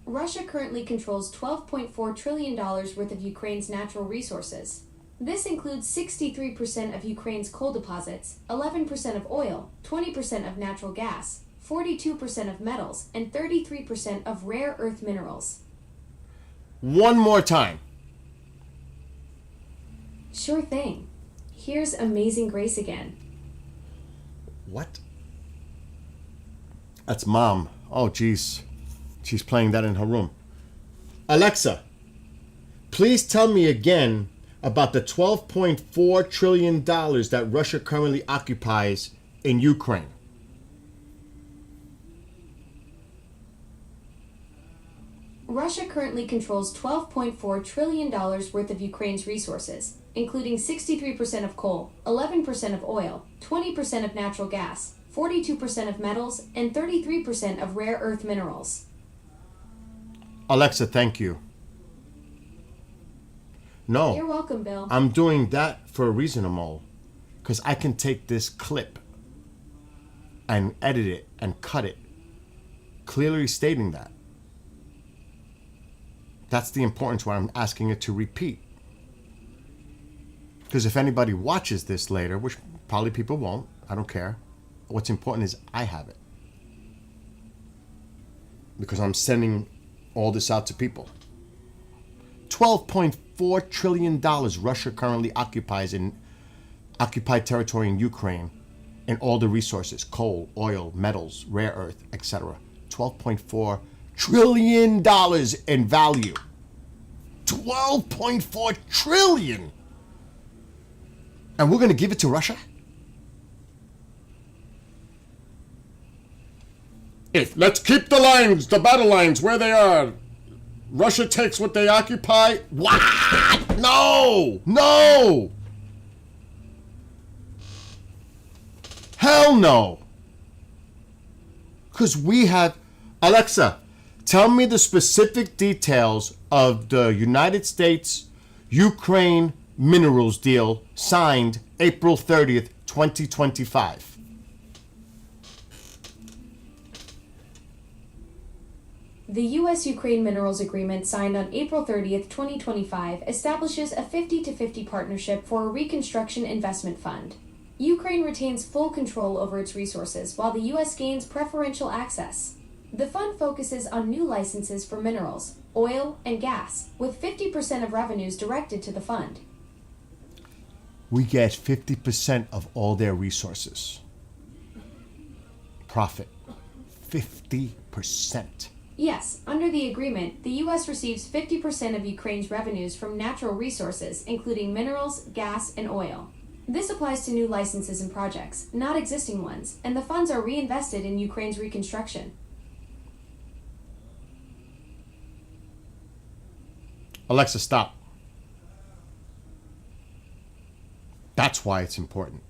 Russia currently controls $12.4 trillion worth of Ukraine's natural resources. This includes 63% of Ukraine's coal deposits, 11% of oil, 20% of natural gas, 42% of metals, and 33% of rare earth minerals.
One more time.
Sure thing. Here's Amazing Grace again.
What? That's Mom. Oh, jeez. She's playing that in her room. Alexa, please tell me again about the $12.4 trillion that Russia currently occupies in Ukraine.
Russia currently controls $12.4 trillion worth of Ukraine's resources, including 63% of coal, 11% of oil, 20% of natural gas, 42% of metals, and 33% of rare earth minerals.
Alexa, thank you. No.
You're welcome, Bill.
I'm doing that for a reason, Amol. Because I can take this clip and edit it and cut it, clearly stating that. That's the importance why I'm asking it to repeat. Because if anybody watches this later, which probably people won't, I don't care. What's important is I have it. Because I'm sending all this out to people. $12.4 trillion Russia currently occupies in occupied territory in Ukraine and all the resources, coal, oil, metals, rare earth, etc. $12.4 trillion in value. 12.4 trillion. And we're going to give it to Russia? Let's keep the lines, the battle lines where they are. Russia takes what they occupy. What? No! No! Hell no! Because we have... Alexa, tell me the specific details of the United States-Ukraine minerals deal signed April 30th, 2025.
The U.S. Ukraine Minerals Agreement signed on April 30th, 2025, establishes a 50-50 partnership for a reconstruction investment fund. Ukraine retains full control over its resources while the U.S. gains preferential access. The fund focuses on new licenses for minerals, oil, and gas, with 50% of revenues directed to the fund.
We get 50% of all their resources. Profit. 50%.
Yes, under the agreement, the U.S. receives 50% of Ukraine's revenues from natural resources, including minerals, gas, and oil. This applies to new licenses and projects, not existing ones, and the funds are reinvested in Ukraine's reconstruction.
Alexa, stop. That's why it's important.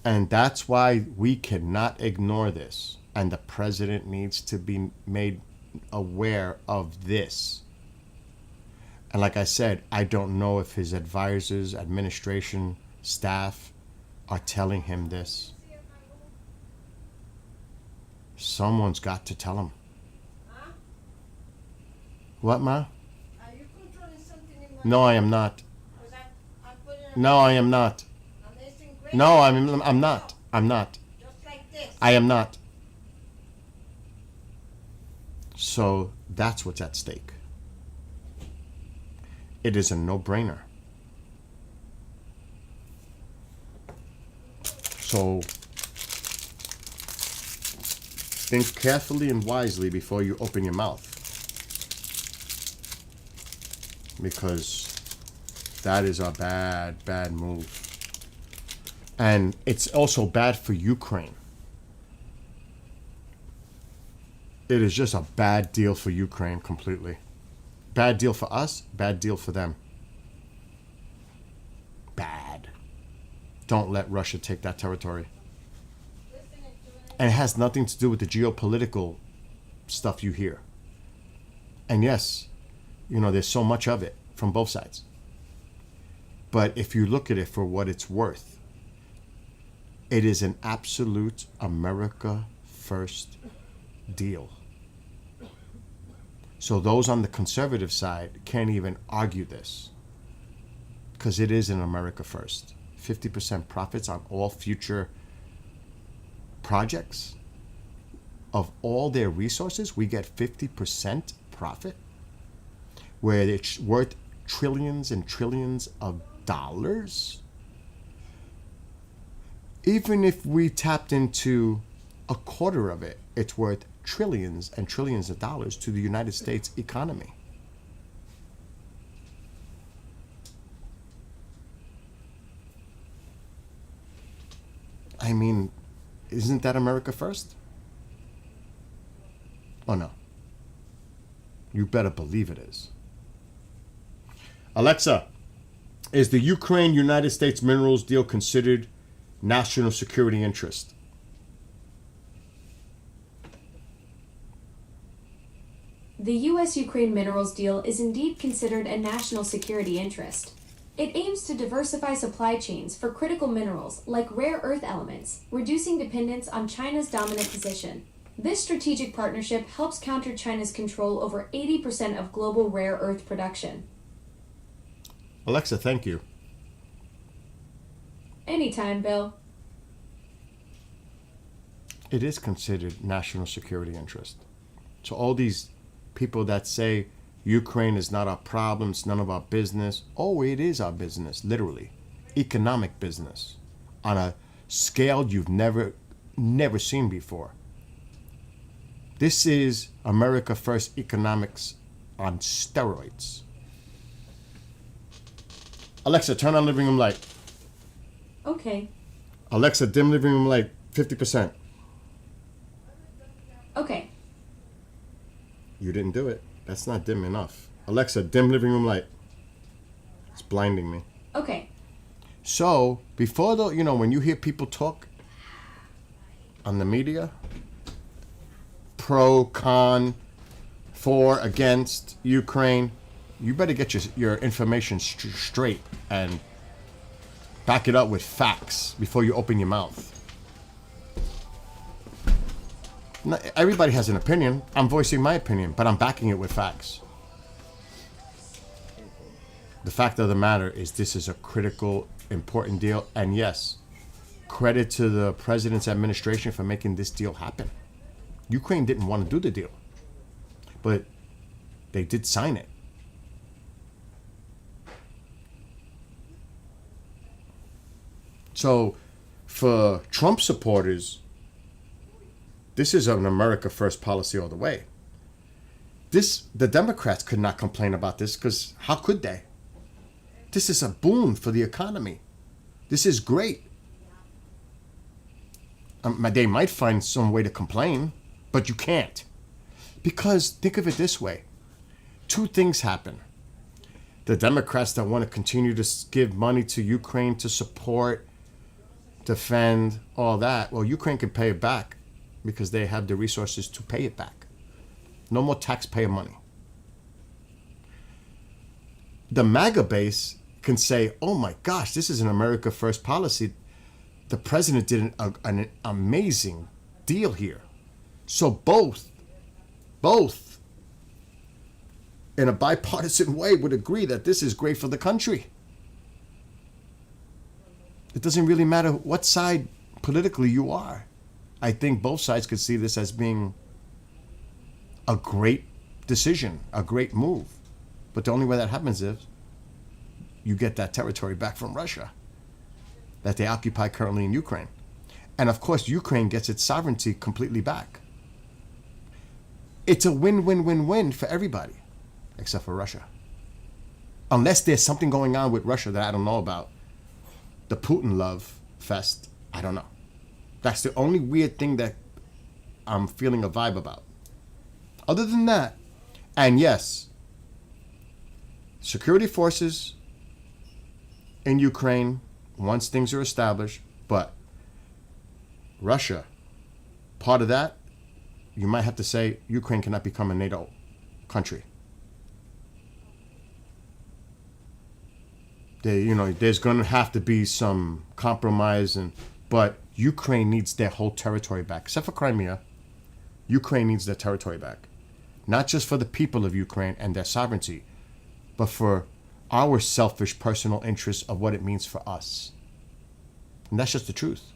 And that's why we cannot ignore this. And the president needs to be made aware of this. And like I said, I don't know if his advisors, administration, staff are telling him this. Someone's got to tell him.
Huh?
What, Ma?
Are you controlling something in my
No, I am not.
Because I'm putting a
No, I am not.
amazing grace.
No, I'm not. I'm not.
Just like this.
I am not. So that's what's at stake. It is a no-brainer. So think carefully and wisely before you open your mouth. Because that is a bad, bad move. And it's also bad for Ukraine. It is just a bad deal for Ukraine completely. Bad deal for us, bad deal for them. Bad. Don't let Russia take that territory. And it has nothing to do with the geopolitical stuff you hear. And yes, you know, there's so much of it from both sides. But if you look at it for what it's worth, it is an absolute America first deal. So those on the conservative side can't even argue this, because it is an America first. 50% profits on all future projects of all their resources. We get 50% profit, where it's worth trillions and trillions of dollars. Even if we tapped into a quarter of it, it's worth trillions and trillions of dollars to the United States economy. I mean, isn't that America first? Oh no. You better believe it is. Alexa, is the Ukraine-United States minerals deal considered national security interest?
The U.S.-Ukraine minerals deal is indeed considered a national security interest. It aims to diversify supply chains for critical minerals like rare earth elements, reducing dependence on China's dominant position. This strategic partnership helps counter China's control over 80% of global rare earth production.
Alexa, thank you.
Anytime, Bill.
It is considered national security interest. So all these people that say Ukraine is not our problem, it's none of our business. Oh, it is our business, literally. Economic business on a scale you've never seen before. This is America First economics on steroids. Alexa, turn on living room light.
Okay.
Alexa, dim living room light 50%.
Okay.
You didn't do it. That's not dim enough. Alexa, dim living room light. It's blinding me.
Okay.
So, before the, when you hear people talk on the media, pro, con, for, against Ukraine, you better get your information straight and back it up with facts before you open your mouth. Everybody has an opinion. I'm voicing my opinion, but I'm backing it with facts. The fact of the matter is this is a critical, important deal. And yes, credit to the president's administration for making this deal happen. Ukraine didn't want to do the deal, but they did sign it. So for Trump supporters, this is an America First policy all the way. The Democrats could not complain about this because how could they? This is a boon for the economy. This is great. They might find some way to complain, but you can't. Because think of it this way. Two things happen. The Democrats that want to continue to give money to Ukraine to support, defend, all that, well, Ukraine can pay it back because they have the resources to pay it back. No more taxpayer money. The MAGA base can say, oh my gosh, this is an America First policy. The president did an amazing deal here. So both, in a bipartisan way, would agree that this is great for the country. It doesn't really matter what side politically you are. I think both sides could see this as being a great decision, a great move. But the only way that happens is you get that territory back from Russia that they occupy currently in Ukraine. And of course, Ukraine gets its sovereignty completely back. It's a win-win-win-win for everybody, except for Russia. Unless there's something going on with Russia that I don't know about. The Putin love fest, I don't know. That's the only weird thing that I'm feeling a vibe about. Other than that, and yes, security forces in Ukraine, once things are established, but Russia, part of that, you might have to say Ukraine cannot become a NATO country. There's going to have to be some compromise, but Ukraine needs their whole territory back, except for Crimea. Ukraine needs their territory back, not just for the people of Ukraine and their sovereignty, but for our selfish personal interests of what it means for us. And that's just the truth.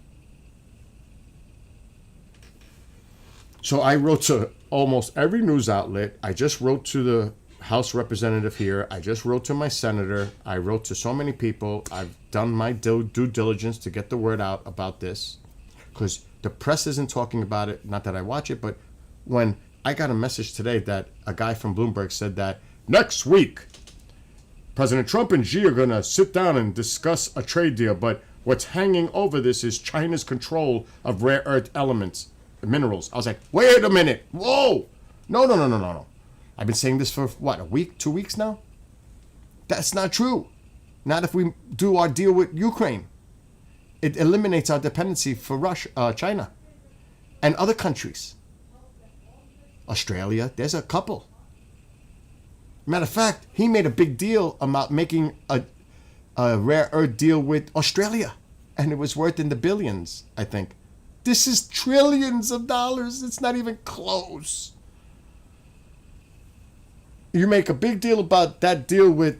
So I wrote to almost every news outlet. I just wrote to the House representative here. I just wrote to my senator. I wrote to so many people. I've done my due diligence to get the word out about this because the press isn't talking about it. Not that I watch it, but when I got a message today that a guy from Bloomberg said that next week, President Trump and Xi are going to sit down and discuss a trade deal, but what's hanging over this is China's control of rare earth elements, minerals. I was like, wait a minute. Whoa. No. I've been saying this for, a week, 2 weeks now? That's not true. Not if we do our deal with Ukraine. It eliminates our dependency for China and other countries. Australia, there's a couple. Matter of fact, he made a big deal about making a rare earth deal with Australia. And it was worth in the billions, I think. This is trillions of dollars. It's not even close. You make a big deal about that deal with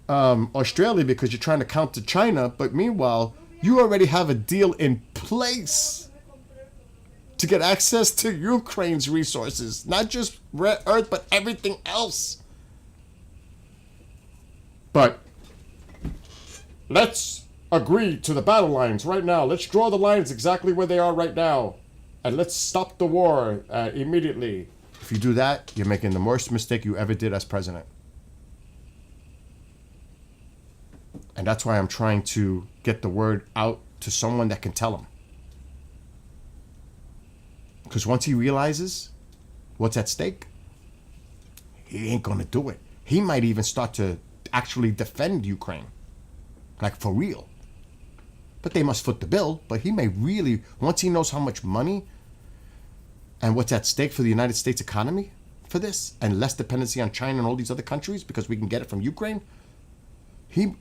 Australia because you're trying to counter China. But meanwhile, you already have a deal in place to get access to Ukraine's resources. Not just rare earth, but everything else. But let's agree to the battle lines right now. Let's draw the lines exactly where they are right now. And let's stop the war immediately. If you do that, you're making the worst mistake you ever did as president. And that's why I'm trying to get the word out to someone that can tell him. Because once he realizes what's at stake, he ain't going to do it. He might even start to actually defend Ukraine. Like for real. But they must foot the bill. But he may really, once he knows how much money and what's at stake for the United States economy for this, and less dependency on China and all these other countries because we can get it from Ukraine, he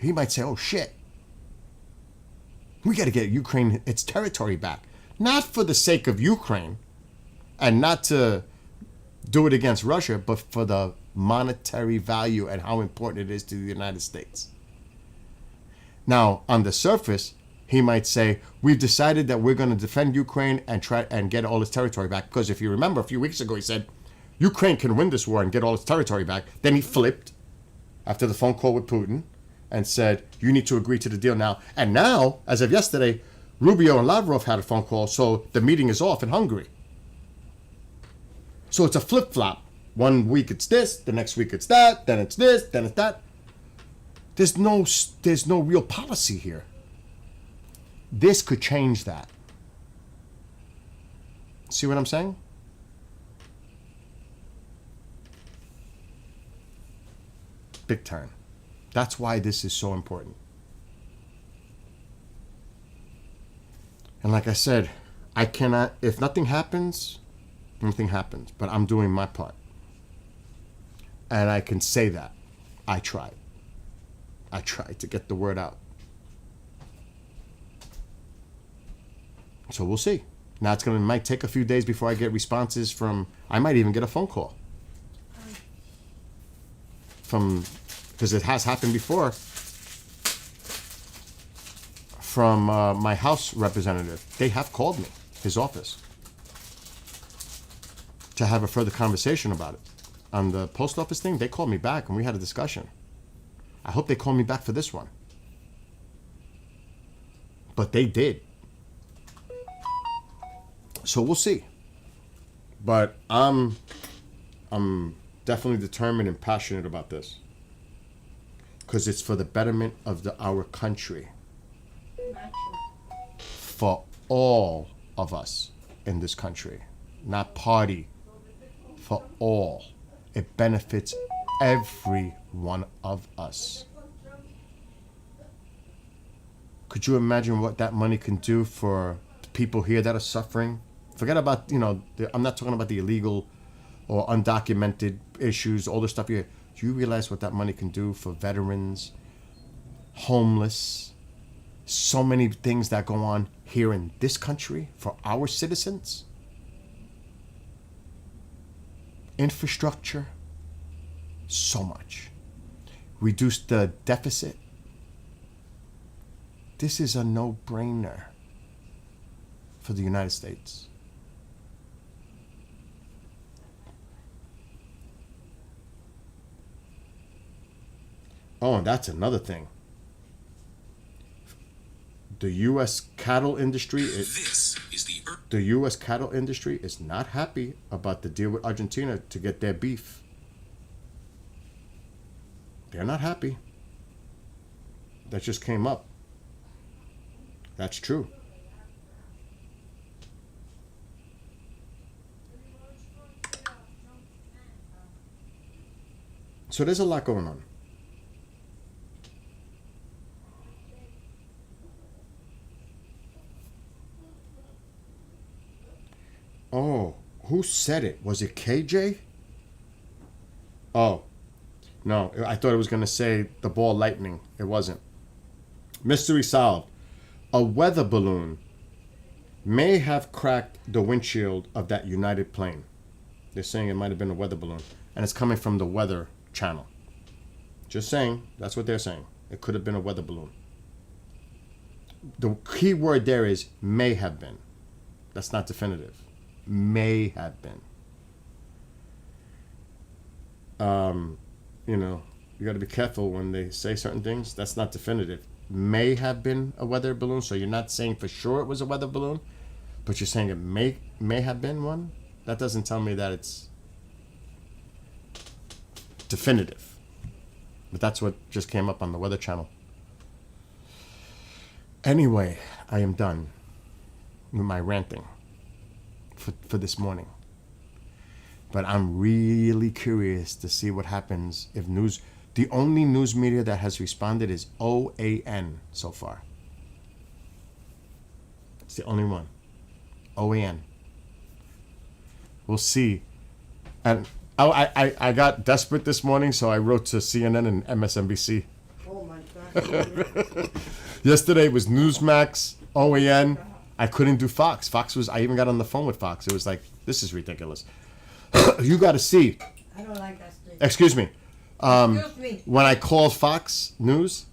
might say, oh shit, we got to get Ukraine its territory back. not for the sake of Ukraine and not to do it against Russia, but for the monetary value and how important it is to the United States. Now, on the surface, he might say, we've decided that we're going to defend Ukraine and try and get all its territory back. Because if you remember, a few weeks ago, he said, Ukraine can win this war and get all its territory back. Then he flipped after the phone call with Putin and said, you need to agree to the deal now. And now, as of yesterday, Rubio and Lavrov had a phone call, so the meeting is off in Hungary. So it's a flip-flop. One week it's this, the next week it's that, then it's this, then it's that. There's no real policy here. This could change that. See what I'm saying? Big time. That's why this is so important. And like I said, I cannot, if nothing happens, nothing happens. But I'm doing my part. And I can say that. I tried. I tried to get the word out. So we'll see. Now might take a few days before I get responses from, I might even get a phone call. Because it has happened before, from my House representative. They have called me, his office, to have a further conversation about it. On the post office thing, they called me back and we had a discussion. I hope they call me back for this one. But they did. So we'll see. But I'm definitely determined and passionate about this. Because it's for the betterment of our country. For all of us in this country. Not party. For all. It benefits every one of us. Could you imagine what that money can do for people here that are suffering? Forget about, I'm not talking about the illegal or undocumented issues, all the stuff here. Do you realize what that money can do for veterans, homeless, so many things that go on here in this country for our citizens? Infrastructure, so much. Reduce the deficit. This is a no-brainer for the United States. Oh, and that's another thing. The U.S. cattle industry the U.S. cattle industry is not happy about the deal with Argentina to get their beef. They're not happy. That just came up. That's true. So there's a lot going on. Oh, who said it? Was it KJ? Oh, no. I thought it was going to say the ball lightning. It wasn't. Mystery solved. A weather balloon may have cracked the windshield of that United plane. They're saying it might have been a weather balloon. And it's coming from the Weather Channel. Just saying. That's what they're saying. It could have been a weather balloon. The key word there is may have been. That's not definitive. May have been. You got to be careful when they say certain things. That's not definitive. May have been a weather balloon, so you're not saying for sure it was a weather balloon, but you're saying it may have been one. That doesn't tell me that it's definitive. But that's what just came up on the Weather Channel. Anyway, I am done with my ranting for this morning. But I'm really curious to see what happens if the only news media that has responded is OAN so far. It's the only one. OAN. We'll see. And I got desperate this morning, so I wrote to CNN and MSNBC.
Oh my God.
Yesterday it was Newsmax, OAN, I couldn't do Fox. I even got on the phone with Fox. It was like, this is ridiculous. You got to see.
I don't like that station.
Excuse me.
Excuse me.
When I call Fox News,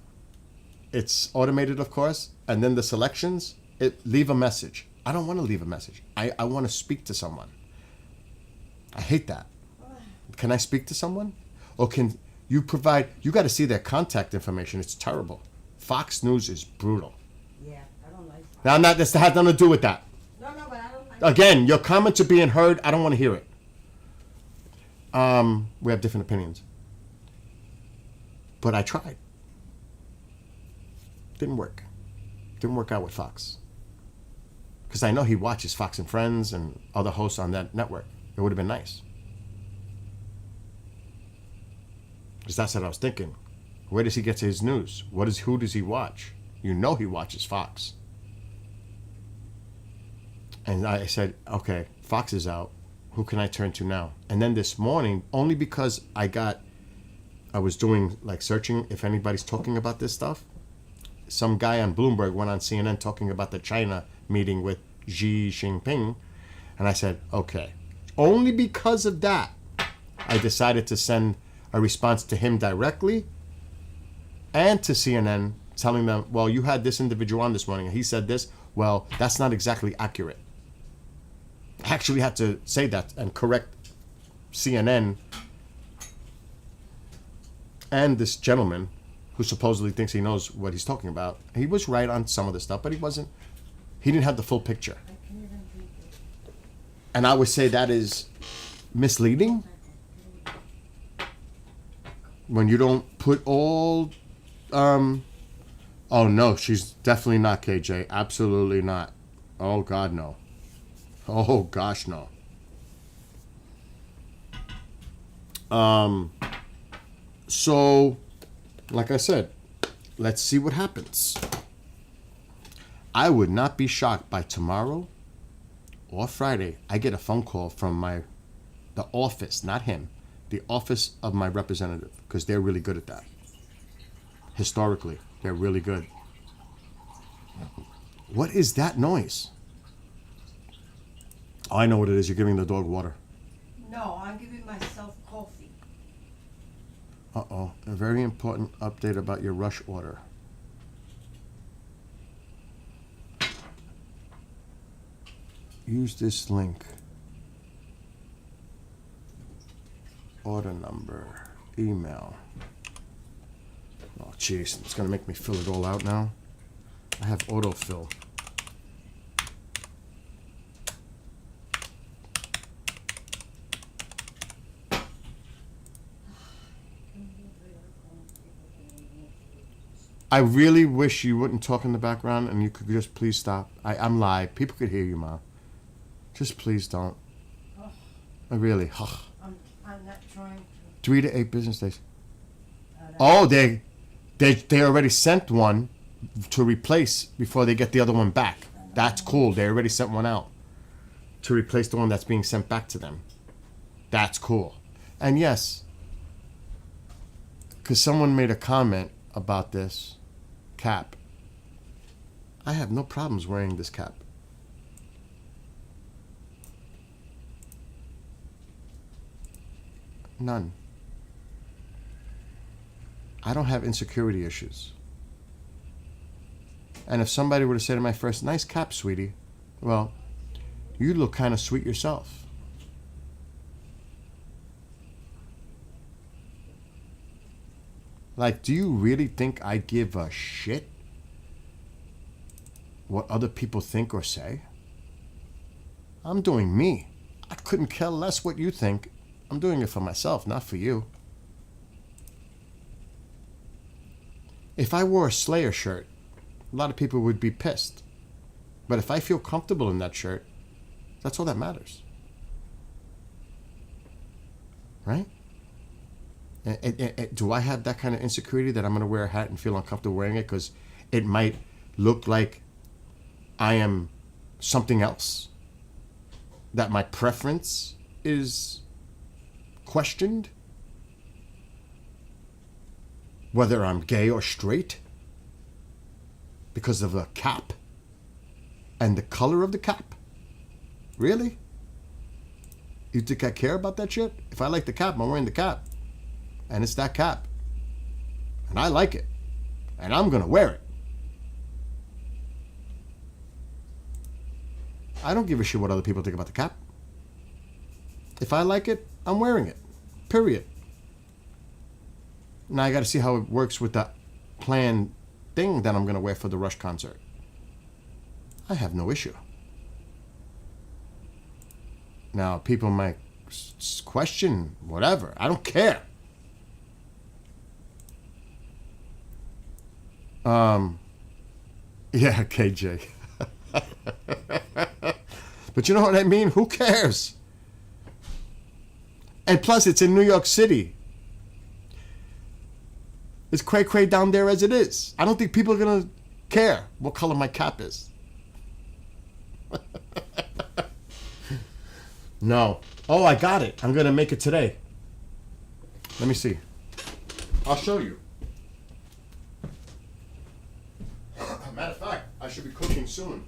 it's automated, of course, and then the selections, leave a message. I don't want to leave a message. I want to speak to someone. I hate that. Can I speak to someone? Or can you provide, you got to see their contact information. It's terrible. Fox News is brutal.
Yeah, I don't like that.
Now, this has nothing to do with that.
No, but I don't like
Again, your comments are being heard. I don't want to hear it. We have different opinions. But I tried. Didn't work. Didn't work out with Fox. Because I know he watches Fox and Friends and other hosts on that network. It would have been nice. Because that's what I was thinking. Where does he get his news? Who does he watch? You know he watches Fox. And I said, okay, Fox is out. Who can I turn to now? And then this morning, only because I was doing like searching if anybody's talking about this stuff. Some guy on Bloomberg went on CNN talking about the China meeting with Xi Jinping. And I said, okay, only because of that, I decided to send a response to him directly and to CNN telling them, well, you had this individual on this morning and he said this. Well, that's not exactly accurate. I actually had to say that and correct CNN and this gentleman who supposedly thinks he knows what he's talking about. He was right on some of the stuff, but he didn't have the full picture. And I would say that is misleading when you don't put all, oh no, she's definitely not KJ. Absolutely not. Oh God, no. Oh gosh, no. So, like I said, let's see what happens. I would not be shocked by tomorrow or Friday. I get a phone call from the office, not him, the office of my representative, because they're really good at that. Historically, they're really good. What is that noise? Oh, I know what it is. You're giving the dog water.
No, I'm giving myself coffee.
Uh-oh. A very important update about your rush order. Use this link. Order number. Email. Oh, jeez. It's going to make me fill it all out now. I have autofill. I really wish you wouldn't talk in the background and you could just please stop. I'm live. People could hear you, Ma. Just please don't. I really.
I'm not trying to.
3 to 8 business days. Oh, they already sent one to replace before they get the other one back. That's cool. They already sent one out to replace the one that's being sent back to them. That's cool. And yes, because someone made a comment about this cap. I have no problems wearing this cap. None. I don't have insecurity issues. And if somebody were to say to my first, nice cap, sweetie, well, you look kind of sweet yourself. Like, do you really think I give a shit what other people think or say? I'm doing me. I couldn't care less what you think. I'm doing it for myself, not for you. If I wore a Slayer shirt, a lot of people would be pissed. But if I feel comfortable in that shirt, that's all that matters. Right? Do I have that kind of insecurity that I'm going to wear a hat and feel uncomfortable wearing it because it might look like I am something else? That my preference is questioned? Whether I'm gay or straight? Because of a cap? And the color of the cap? Really? You think I care about that shit? If I like the cap, I'm wearing the cap. And it's that cap. And I like it. And I'm gonna wear it. I don't give a shit what other people think about the cap. If I like it, I'm wearing it. Period. Now I gotta see how it works with that planned thing that I'm gonna wear for the Rush concert. I have no issue. Now, people might question, whatever. I don't care. Yeah, KJ. But you know what I mean? Who cares? And plus, it's in New York City. It's cray-cray down there as it is. I don't think people are going to care what color my cap is. No. Oh, I got it. I'm going to make it today. Let me see. I'll show you. Matter of fact, I should be cooking soon.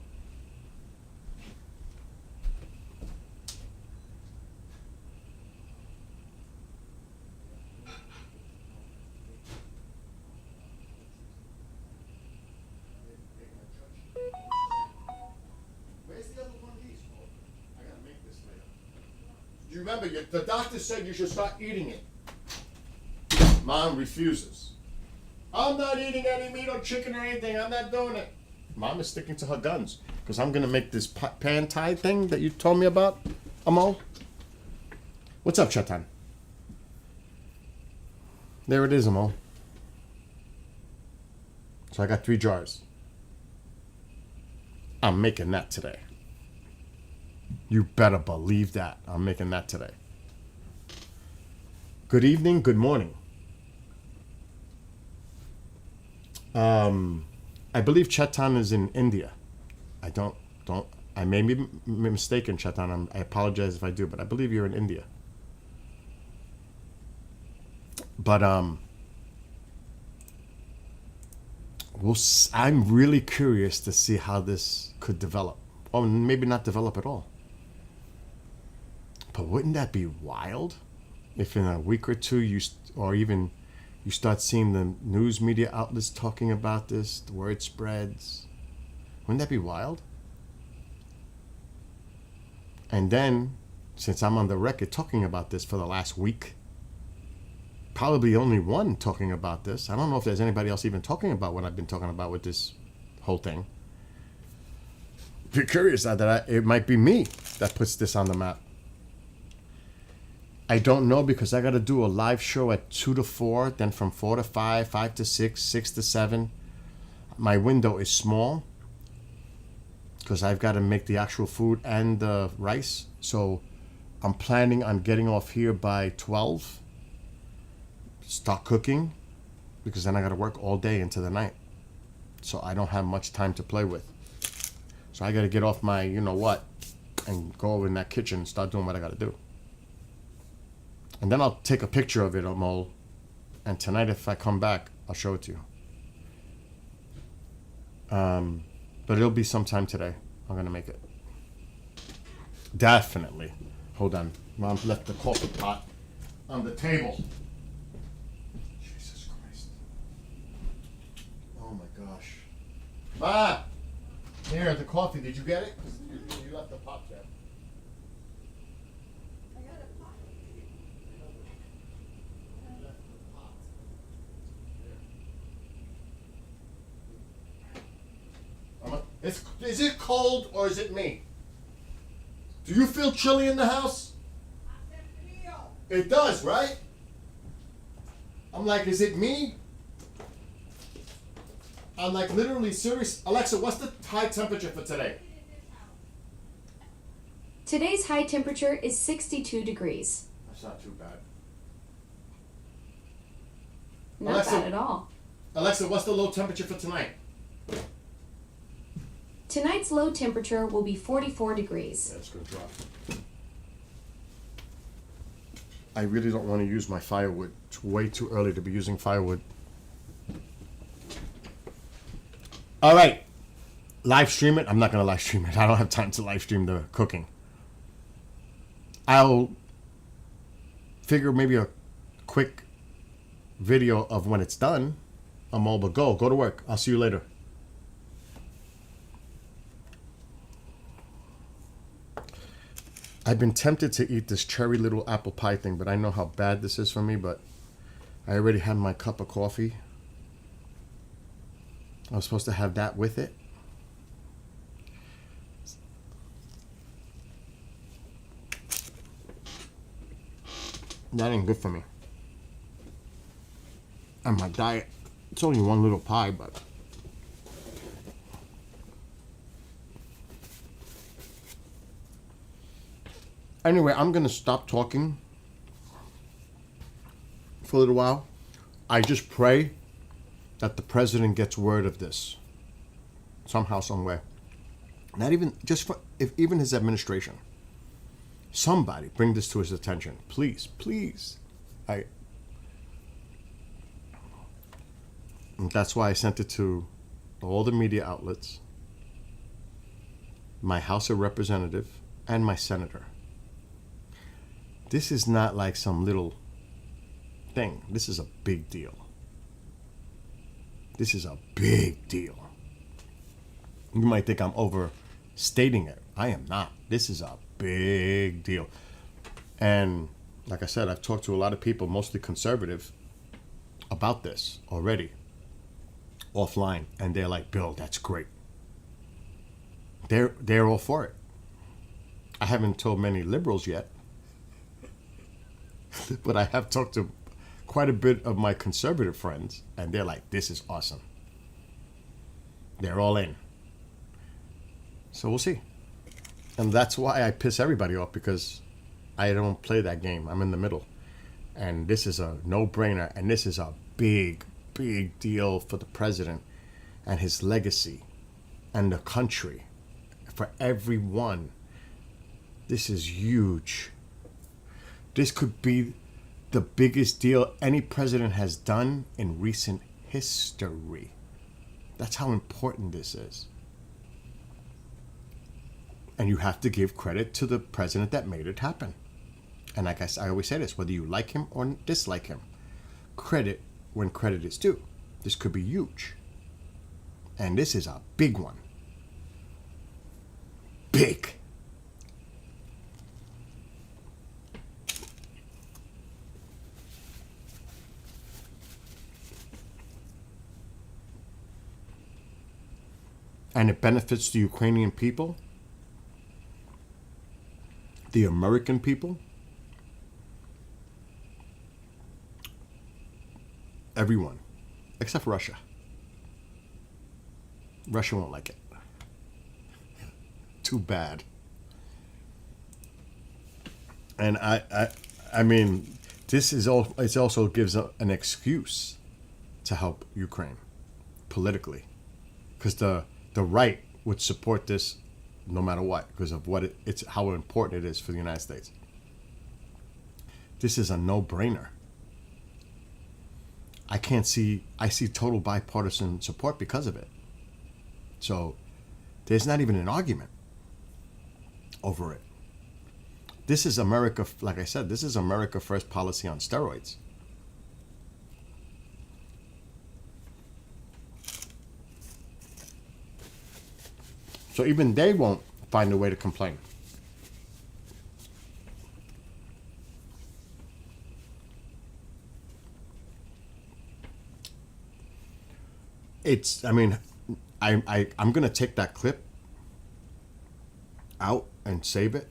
Where's the other one of these, Mo? I gotta make this later. You remember, the doctor said you should start eating it. Mom refuses. I'm not eating any meat or chicken or anything. I'm not doing it. Mom is sticking to her guns. Because I'm going to make this pan thai thing that you told me about, Amol. What's up, Chatan? There it is, Amol. So I got 3 jars. I'm making that today. You better believe that. I'm making that today. Good evening, good morning. I believe Chetan is in India. I may be mistaken, Chetan. I apologize if I do, but I believe you're in India. But I'm really curious to see how this could develop, or maybe not develop at all. But wouldn't that be wild if in a week or two you start seeing the news media outlets talking about this, the word spreads? Wouldn't that be wild? And then, since I'm on the record talking about this for the last week, probably only one talking about this. I don't know if there's anybody else even talking about what I've been talking about with this whole thing. Be curious that it might be me that puts this on the map. I don't know, because I got to do a live show at 2 to 4, then from 4 to 5, 5 to 6, 6 to 7. My window is small because I've got to make the actual food and the rice. So I'm planning on getting off here by 12, start cooking, because then I got to work all day into the night. So I don't have much time to play with. So I got to get off my you-know-what and go over in that kitchen and start doing what I got to do. And then I'll take a picture of it, Amol. And tonight, if I come back, I'll show it to you. But it'll be sometime today. I'm going to make it. Definitely. Hold on. Mom left the coffee pot on the table. Jesus Christ. Oh my gosh. Ma! Here, the coffee. Did you get it? 'Cause you left the pot there. Is it cold or is it me? Do you feel chilly in the house? It does, right? I'm like, is it me? I'm like literally serious. Alexa, what's the high temperature for today?
Today's high temperature is 62 degrees.
That's not too bad.
Not
Alexa-
bad at all.
Alexa, what's the low temperature for tonight?
Tonight's low temperature will be 44 degrees.
That's gonna drop. I really don't want to use my firewood. It's way too early to be using firewood. All right. live stream it. I'm not gonna live stream it. I don't have time to live stream the cooking. I'll figure maybe a quick video of when it's done. I'm all but go to work. I'll see you later. I've been tempted to eat this cherry little apple pie thing, but I know how bad this is for me, but I already had my cup of coffee. I was supposed to have that with it. That ain't good for me. And my diet, it's only one little pie, but anyway, I'm gonna stop talking for a little while. I just pray that the president gets word of this somehow, some way. Not even just for, if even his administration. Somebody bring this to his attention, please, please. And that's why I sent it to all the media outlets, my House of Representative, and my senator. This is not like some little thing. This is a big deal. This is a big deal. You might think I'm overstating it. I am not. This is a big deal. And like I said, I've talked to a lot of people, mostly conservative, about this already, offline. And they're like, Bill, that's great. They're all for it. I haven't told many liberals yet, but I have talked to quite a bit of my conservative friends, and they're like, this is awesome. They're all in. So we'll see. And that's why I piss everybody off, because I don't play that game. I'm in the middle. And this is a no-brainer, and this is a big, big deal for the president and his legacy and the country, for everyone. This is huge. This could be the biggest deal any president has done in recent history. That's how important this is. And you have to give credit to the president that made it happen. And like I always say this, whether you like him or dislike him, credit when credit is due. This could be huge. And this is a big one. Big. And it benefits the Ukrainian people, the American people, everyone, except for Russia. Russia won't like it. Too bad. And I mean, this is all. It also gives an excuse to help Ukraine politically, because the right would support this no matter what, because of what it's how important it is for the United States. This is a no-brainer. I see total bipartisan support because of it. So there's not even an argument over it. This is America, like I said, this is America First policy on steroids. So even they won't find a way to complain. I mean, I'm going to take that clip out and save it.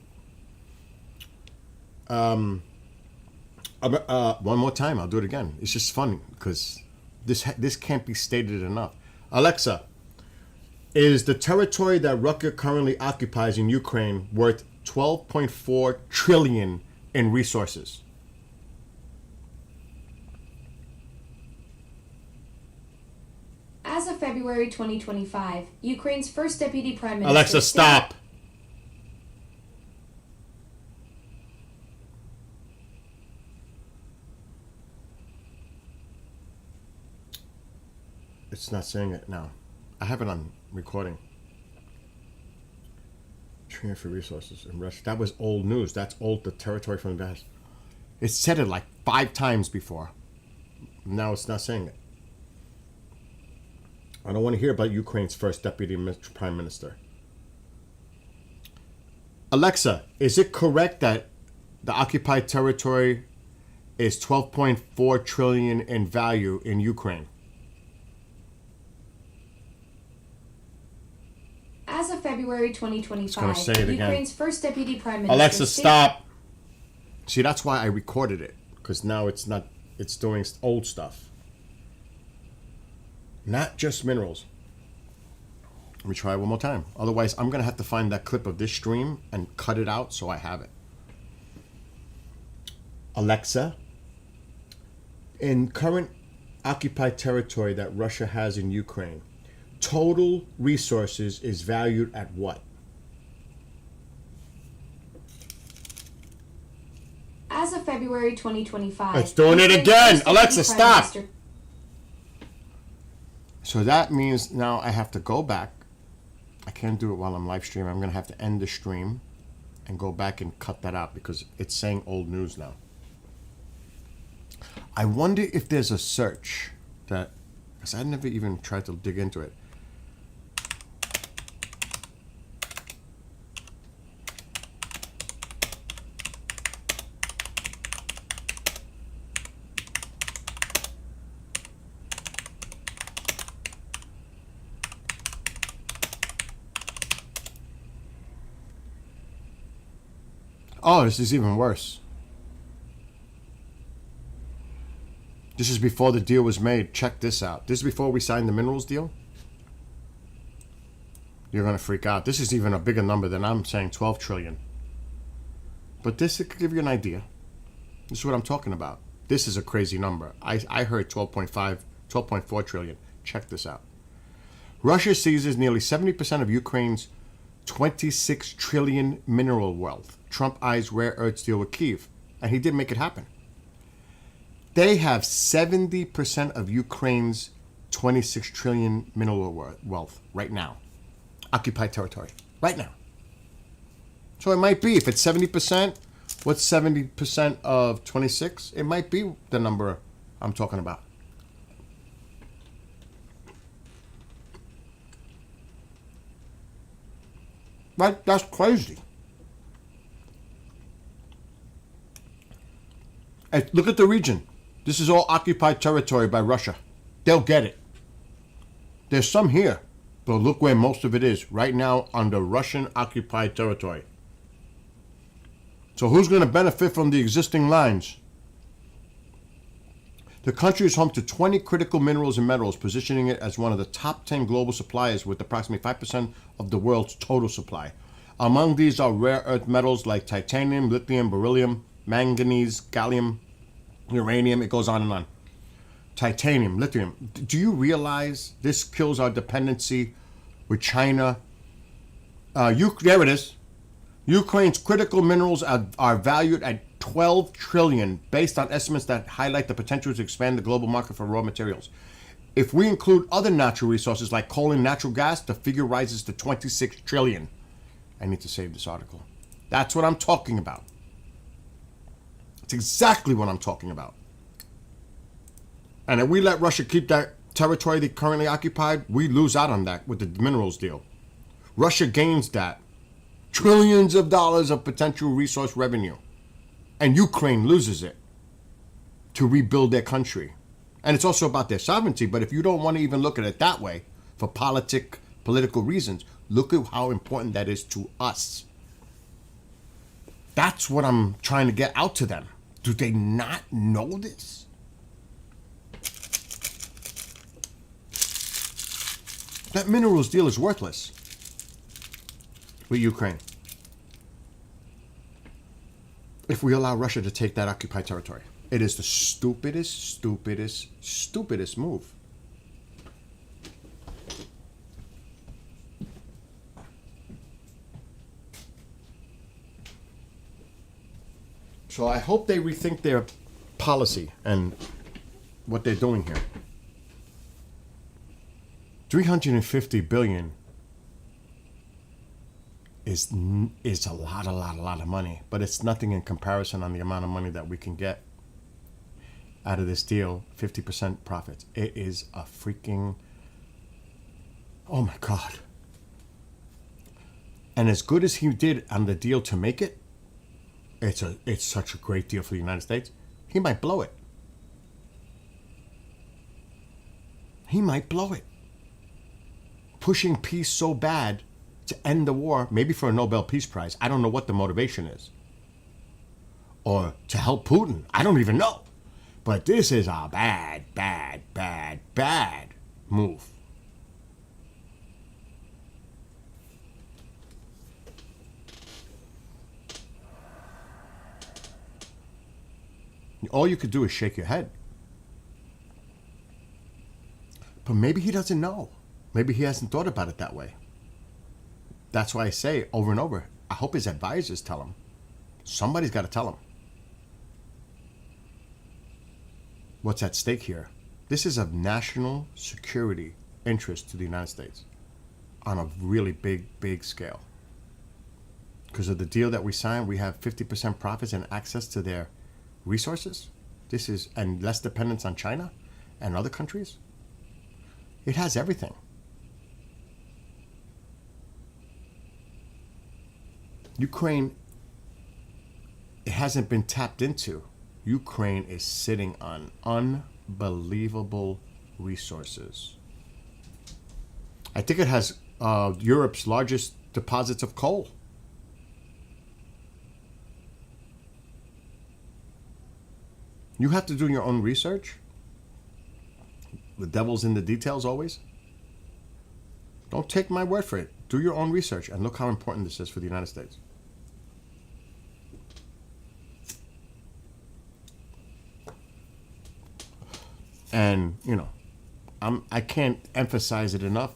One more time, I'll do it again. It's just funny because this can't be stated enough. Alexa, is the territory that Russia currently occupies in Ukraine worth $12.4 trillion in resources?
As of February 2025, Ukraine's first deputy prime minister...
Alexa, stop. It's not saying it now. I have it on recording. Transfer resources in Russia. That was old news. That's old, the territory from the past. It said it like 5 times before. Now it's not saying it. I don't want to hear about Ukraine's first deputy prime minister. Alexa, is it correct that the occupied territory is 12.4 trillion in value in Ukraine?
As of February 2025,
say it again.
Ukraine's first deputy prime minister.
Alexa, stop. See, that's why I recorded it, because now it's not. It's doing old stuff. Not just minerals. Let me try it one more time. Otherwise, I'm going to have to find that clip of this stream and cut it out so I have it. Alexa, in current occupied territory that Russia has in Ukraine, total resources is valued at what?
As of February 2025,
It's doing it
Ukraine's
again.
first deputy
Alexa,
prime
stop.
minister-
So that means now I have to go back. I can't do it while I'm live streaming. I'm going to have to end the stream and go back and cut that out because it's saying old news now. I wonder if there's a search that, because I never even tried to dig into it. Oh, this is even worse. This is before the deal was made. Check this out. This is before we signed the minerals deal. You're going to freak out. This is even a bigger number than I'm saying, 12 trillion. But this could give you an idea. This is what I'm talking about. This is a crazy number. I heard 12.4 trillion. Check this out. Russia seizes nearly 70% of Ukraine's 26 trillion mineral wealth. Trump eyes rare earths deal with Kyiv, and he did make it happen. They have 70% of Ukraine's 26 trillion mineral wealth right now. Occupied territory. Right now. So it might be, if it's 70%, what's 70% of 26? It might be the number I'm talking about. Right? That's crazy. And look at the region. This is all occupied territory by Russia. They'll get it. There's some here, but look where most of it is. Right now under Russian occupied territory. So who's going to benefit from the existing lines? The country is home to 20 critical minerals and metals, positioning it as one of the top 10 global suppliers with approximately 5% of the world's total supply. Among these are rare earth metals like titanium, lithium, beryllium, manganese, gallium, uranium. It goes on and on. Titanium, lithium. Do you realize this kills our dependency with China? There it is. Ukraine's critical minerals are valued at 12 trillion based on estimates that highlight the potential to expand the global market for raw materials. If we include other natural resources like coal and natural gas, the figure rises to 26 trillion. I need to save this article. That's what I'm talking about. It's exactly what I'm talking about. And if we let Russia keep that territory they currently occupied, we lose out on that with the minerals deal. Russia gains that. Trillions of dollars of potential resource revenue. And Ukraine loses it to rebuild their country. And it's also about their sovereignty, but if you don't want to even look at it that way, for political reasons, look at how important that is to us. That's what I'm trying to get out to them. Do they not know this? That minerals deal is worthless with Ukraine if we allow Russia to take that occupied territory. It is the stupidest move. So I hope they rethink their policy and what they're doing here. 350 billion is a lot of money, but it's nothing in comparison on the amount of money that we can get out of this deal. 50% profits. It is a freaking, oh my God. And as good as he did on the deal to make it, it's such a great deal for the United States. He might blow it. He might blow it. Pushing peace so bad to end the war, maybe for a Nobel Peace Prize. I don't know what the motivation is. Or to help Putin. I don't even know. But this is a bad move. All you could do is shake your head. But maybe he doesn't know. Maybe he hasn't thought about it that way. That's why I say over and over, I hope his advisors tell him. Somebody's got to tell him. What's at stake here? This is of national security interest to the United States on a really big scale. Because of the deal that we signed, we have 50% profits and access to their resources. This is, and less dependence on China and other countries. It has everything. Ukraine, it hasn't been tapped into. Ukraine is sitting on unbelievable resources. I think it has Europe's largest deposits of coal. You have to do your own research. The devil's in the details always. Don't take my word for it. Do your own research and look how important this is for the United States. And, you know, I can't emphasize it enough.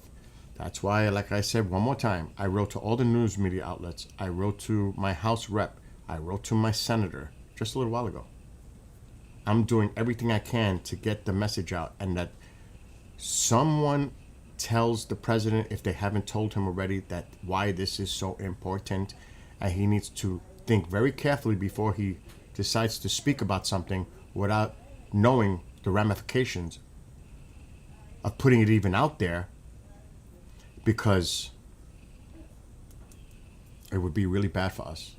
That's why, like I said one more time, I wrote to all the news media outlets. I wrote to my House rep. I wrote to my senator just a little while ago. I'm doing everything I can to get the message out, and that someone tells the president, if they haven't told him already, that why this is so important, and he needs to think very carefully before he decides to speak about something without knowing the ramifications of putting it even out there, because it would be really bad for us.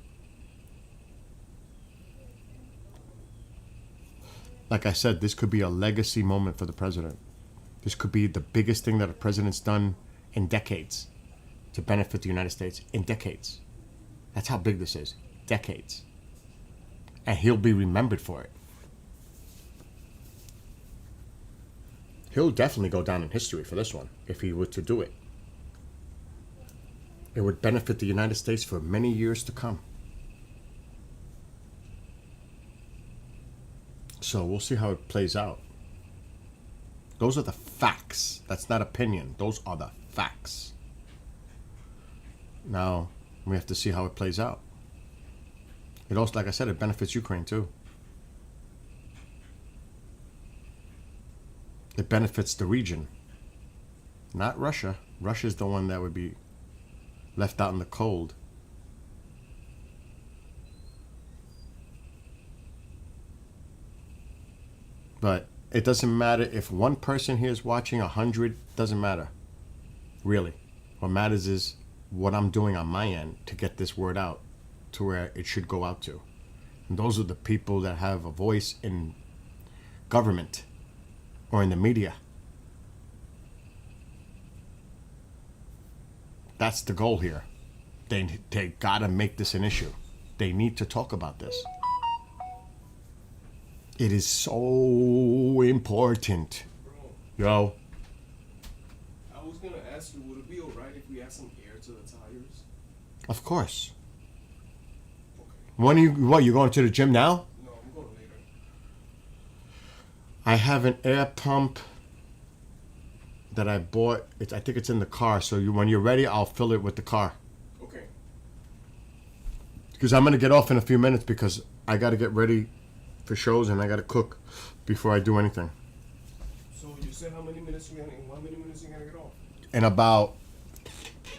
Like I said, this could be a legacy moment for the president. This could be the biggest thing that a president's done in decades to benefit the United States. In decades. That's how big this is. Decades. And he'll be remembered for it. He'll definitely go down in history for this one, if he were to do it. It would benefit the United States for many years to come. So we'll see how it plays out. Those are the facts. That's not opinion. Those are the facts. Now, we have to see how it plays out. It also, like I said, it benefits Ukraine too. It benefits the region. Not Russia. Russia's the one that would be left out in the cold. But it doesn't matter if one person here is watching, 100, doesn't matter. Really. What matters is what I'm doing on my end to get this word out to where it should go out to. And those are the people that have a voice in government or in the media. That's the goal here. They gotta make this an issue. They need to talk about this. It is so important.
Bro,
Yo,
I was gonna ask you, would it be alright if we add some air to the tires?
of course.
Okay.
When you going to the gym now?
No, I'm going later.
I have an air pump that I bought. I think it's in the car. So when you're ready, I'll fill it with the car.
Okay.
Because I'm going to get off in a few minutes because I got to get ready for shows and I got to cook before I do anything.
So you said how many minutes you gonna? In how many minutes you gonna get off?
In about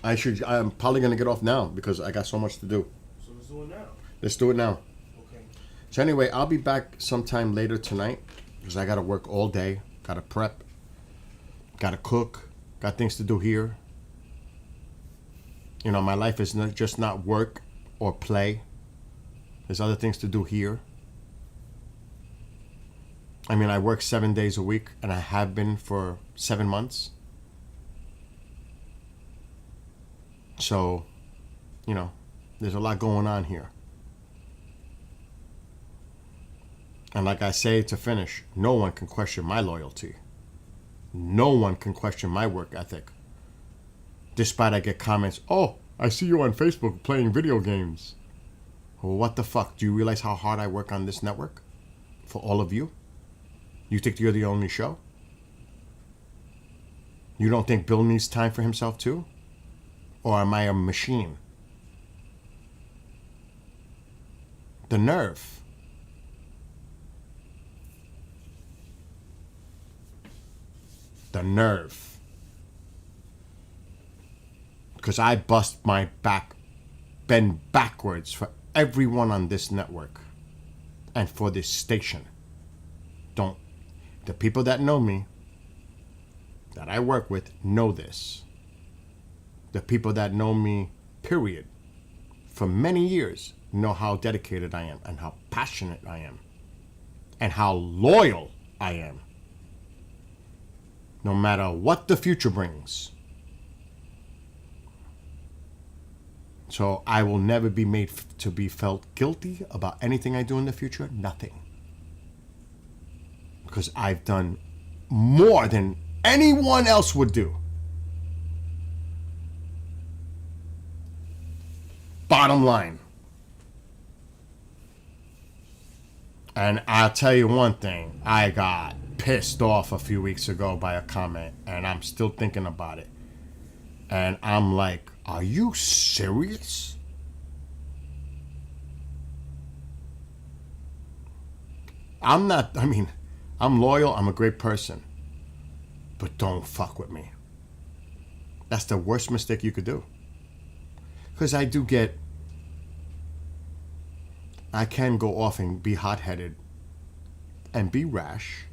I'm probably gonna get off now because I got so much to do.
So let's do it now.
Let's do it now.
Okay.
So anyway, I'll be back sometime later tonight because I gotta work all day. Gotta prep. Gotta cook. Got things to do here. You know, my life is not just not work or play. There's other things to do here. I mean, I work 7 days a week, and I have been for 7 months. So, you know, there's a lot going on here. And like I say to finish, no one can question my loyalty. No one can question my work ethic. Despite I get comments, oh, I see you on Facebook playing video games. Well, what the fuck? Do you realize how hard I work on this network? For all of you? You think you're the only show? You don't think Bill needs time for himself too? Or am I a machine? The nerve. The nerve. Because I bust my back, bend backwards for everyone on this network and for this station. Don't. The people that know me, that I work with, know this. The people that know me, period, for many years, know how dedicated I am and how passionate I am and how loyal I am. No matter what the future brings. So I will never be made to be felt guilty about anything I do in the future. Nothing. Because I've done more than anyone else would do. Bottom line. And I'll tell you one thing. I got pissed off a few weeks ago by a comment, and I'm still thinking about it. And I'm like, are you serious? I'm loyal, I'm a great person. But don't fuck with me. That's the worst mistake you could do. Because I can go off and be hot-headed and be rash.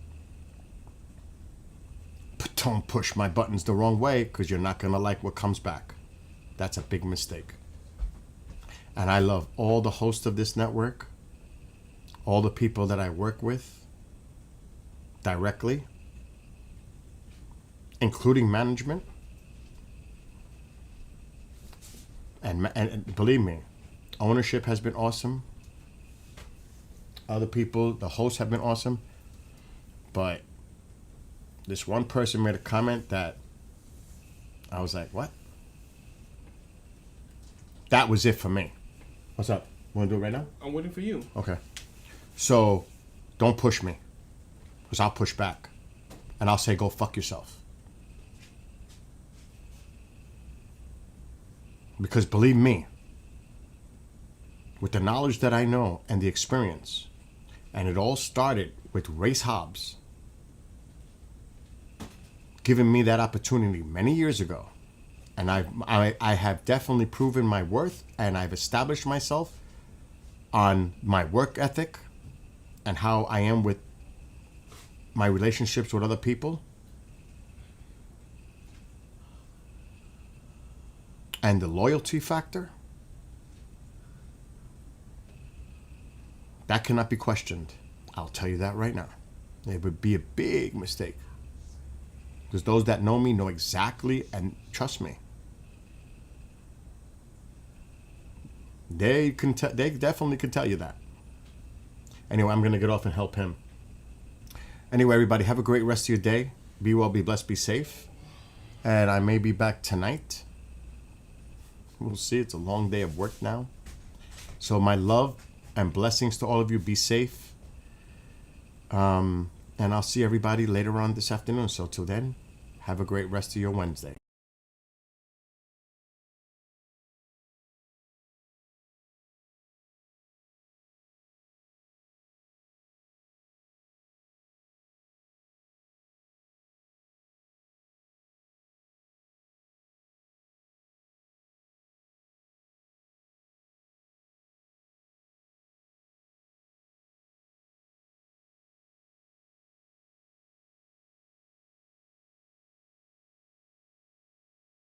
But don't push my buttons the wrong way because you're not going to like what comes back. That's a big mistake. And I love all the hosts of this network, all the people that I work with directly, including management. And believe me, ownership has been awesome. Other people, the hosts have been awesome. But this one person made a comment that I was like, what? That was it for me. What's up? Want to do it right now?
I'm waiting for you.
Okay. So, don't push me. Because I'll push back. And I'll say, go fuck yourself. Because believe me, with the knowledge that I know and the experience, and it all started with Race Hobbs giving me that opportunity many years ago. And I have definitely proven my worth, and I've established myself on my work ethic and how I am with my relationships with other people. And the loyalty factor, that cannot be questioned. I'll tell you that right now. It would be a big mistake. Because those that know me know exactly, and trust me, they definitely can tell you that. Anyway, I'm going to get off and help him. Anyway, everybody, have a great rest of your day. Be well, be blessed, be safe. And I may be back tonight. We'll see. It's a long day of work now. So my love and blessings to all of you. Be safe. And I'll see everybody later on this afternoon. So till then, have a great rest of your Wednesday.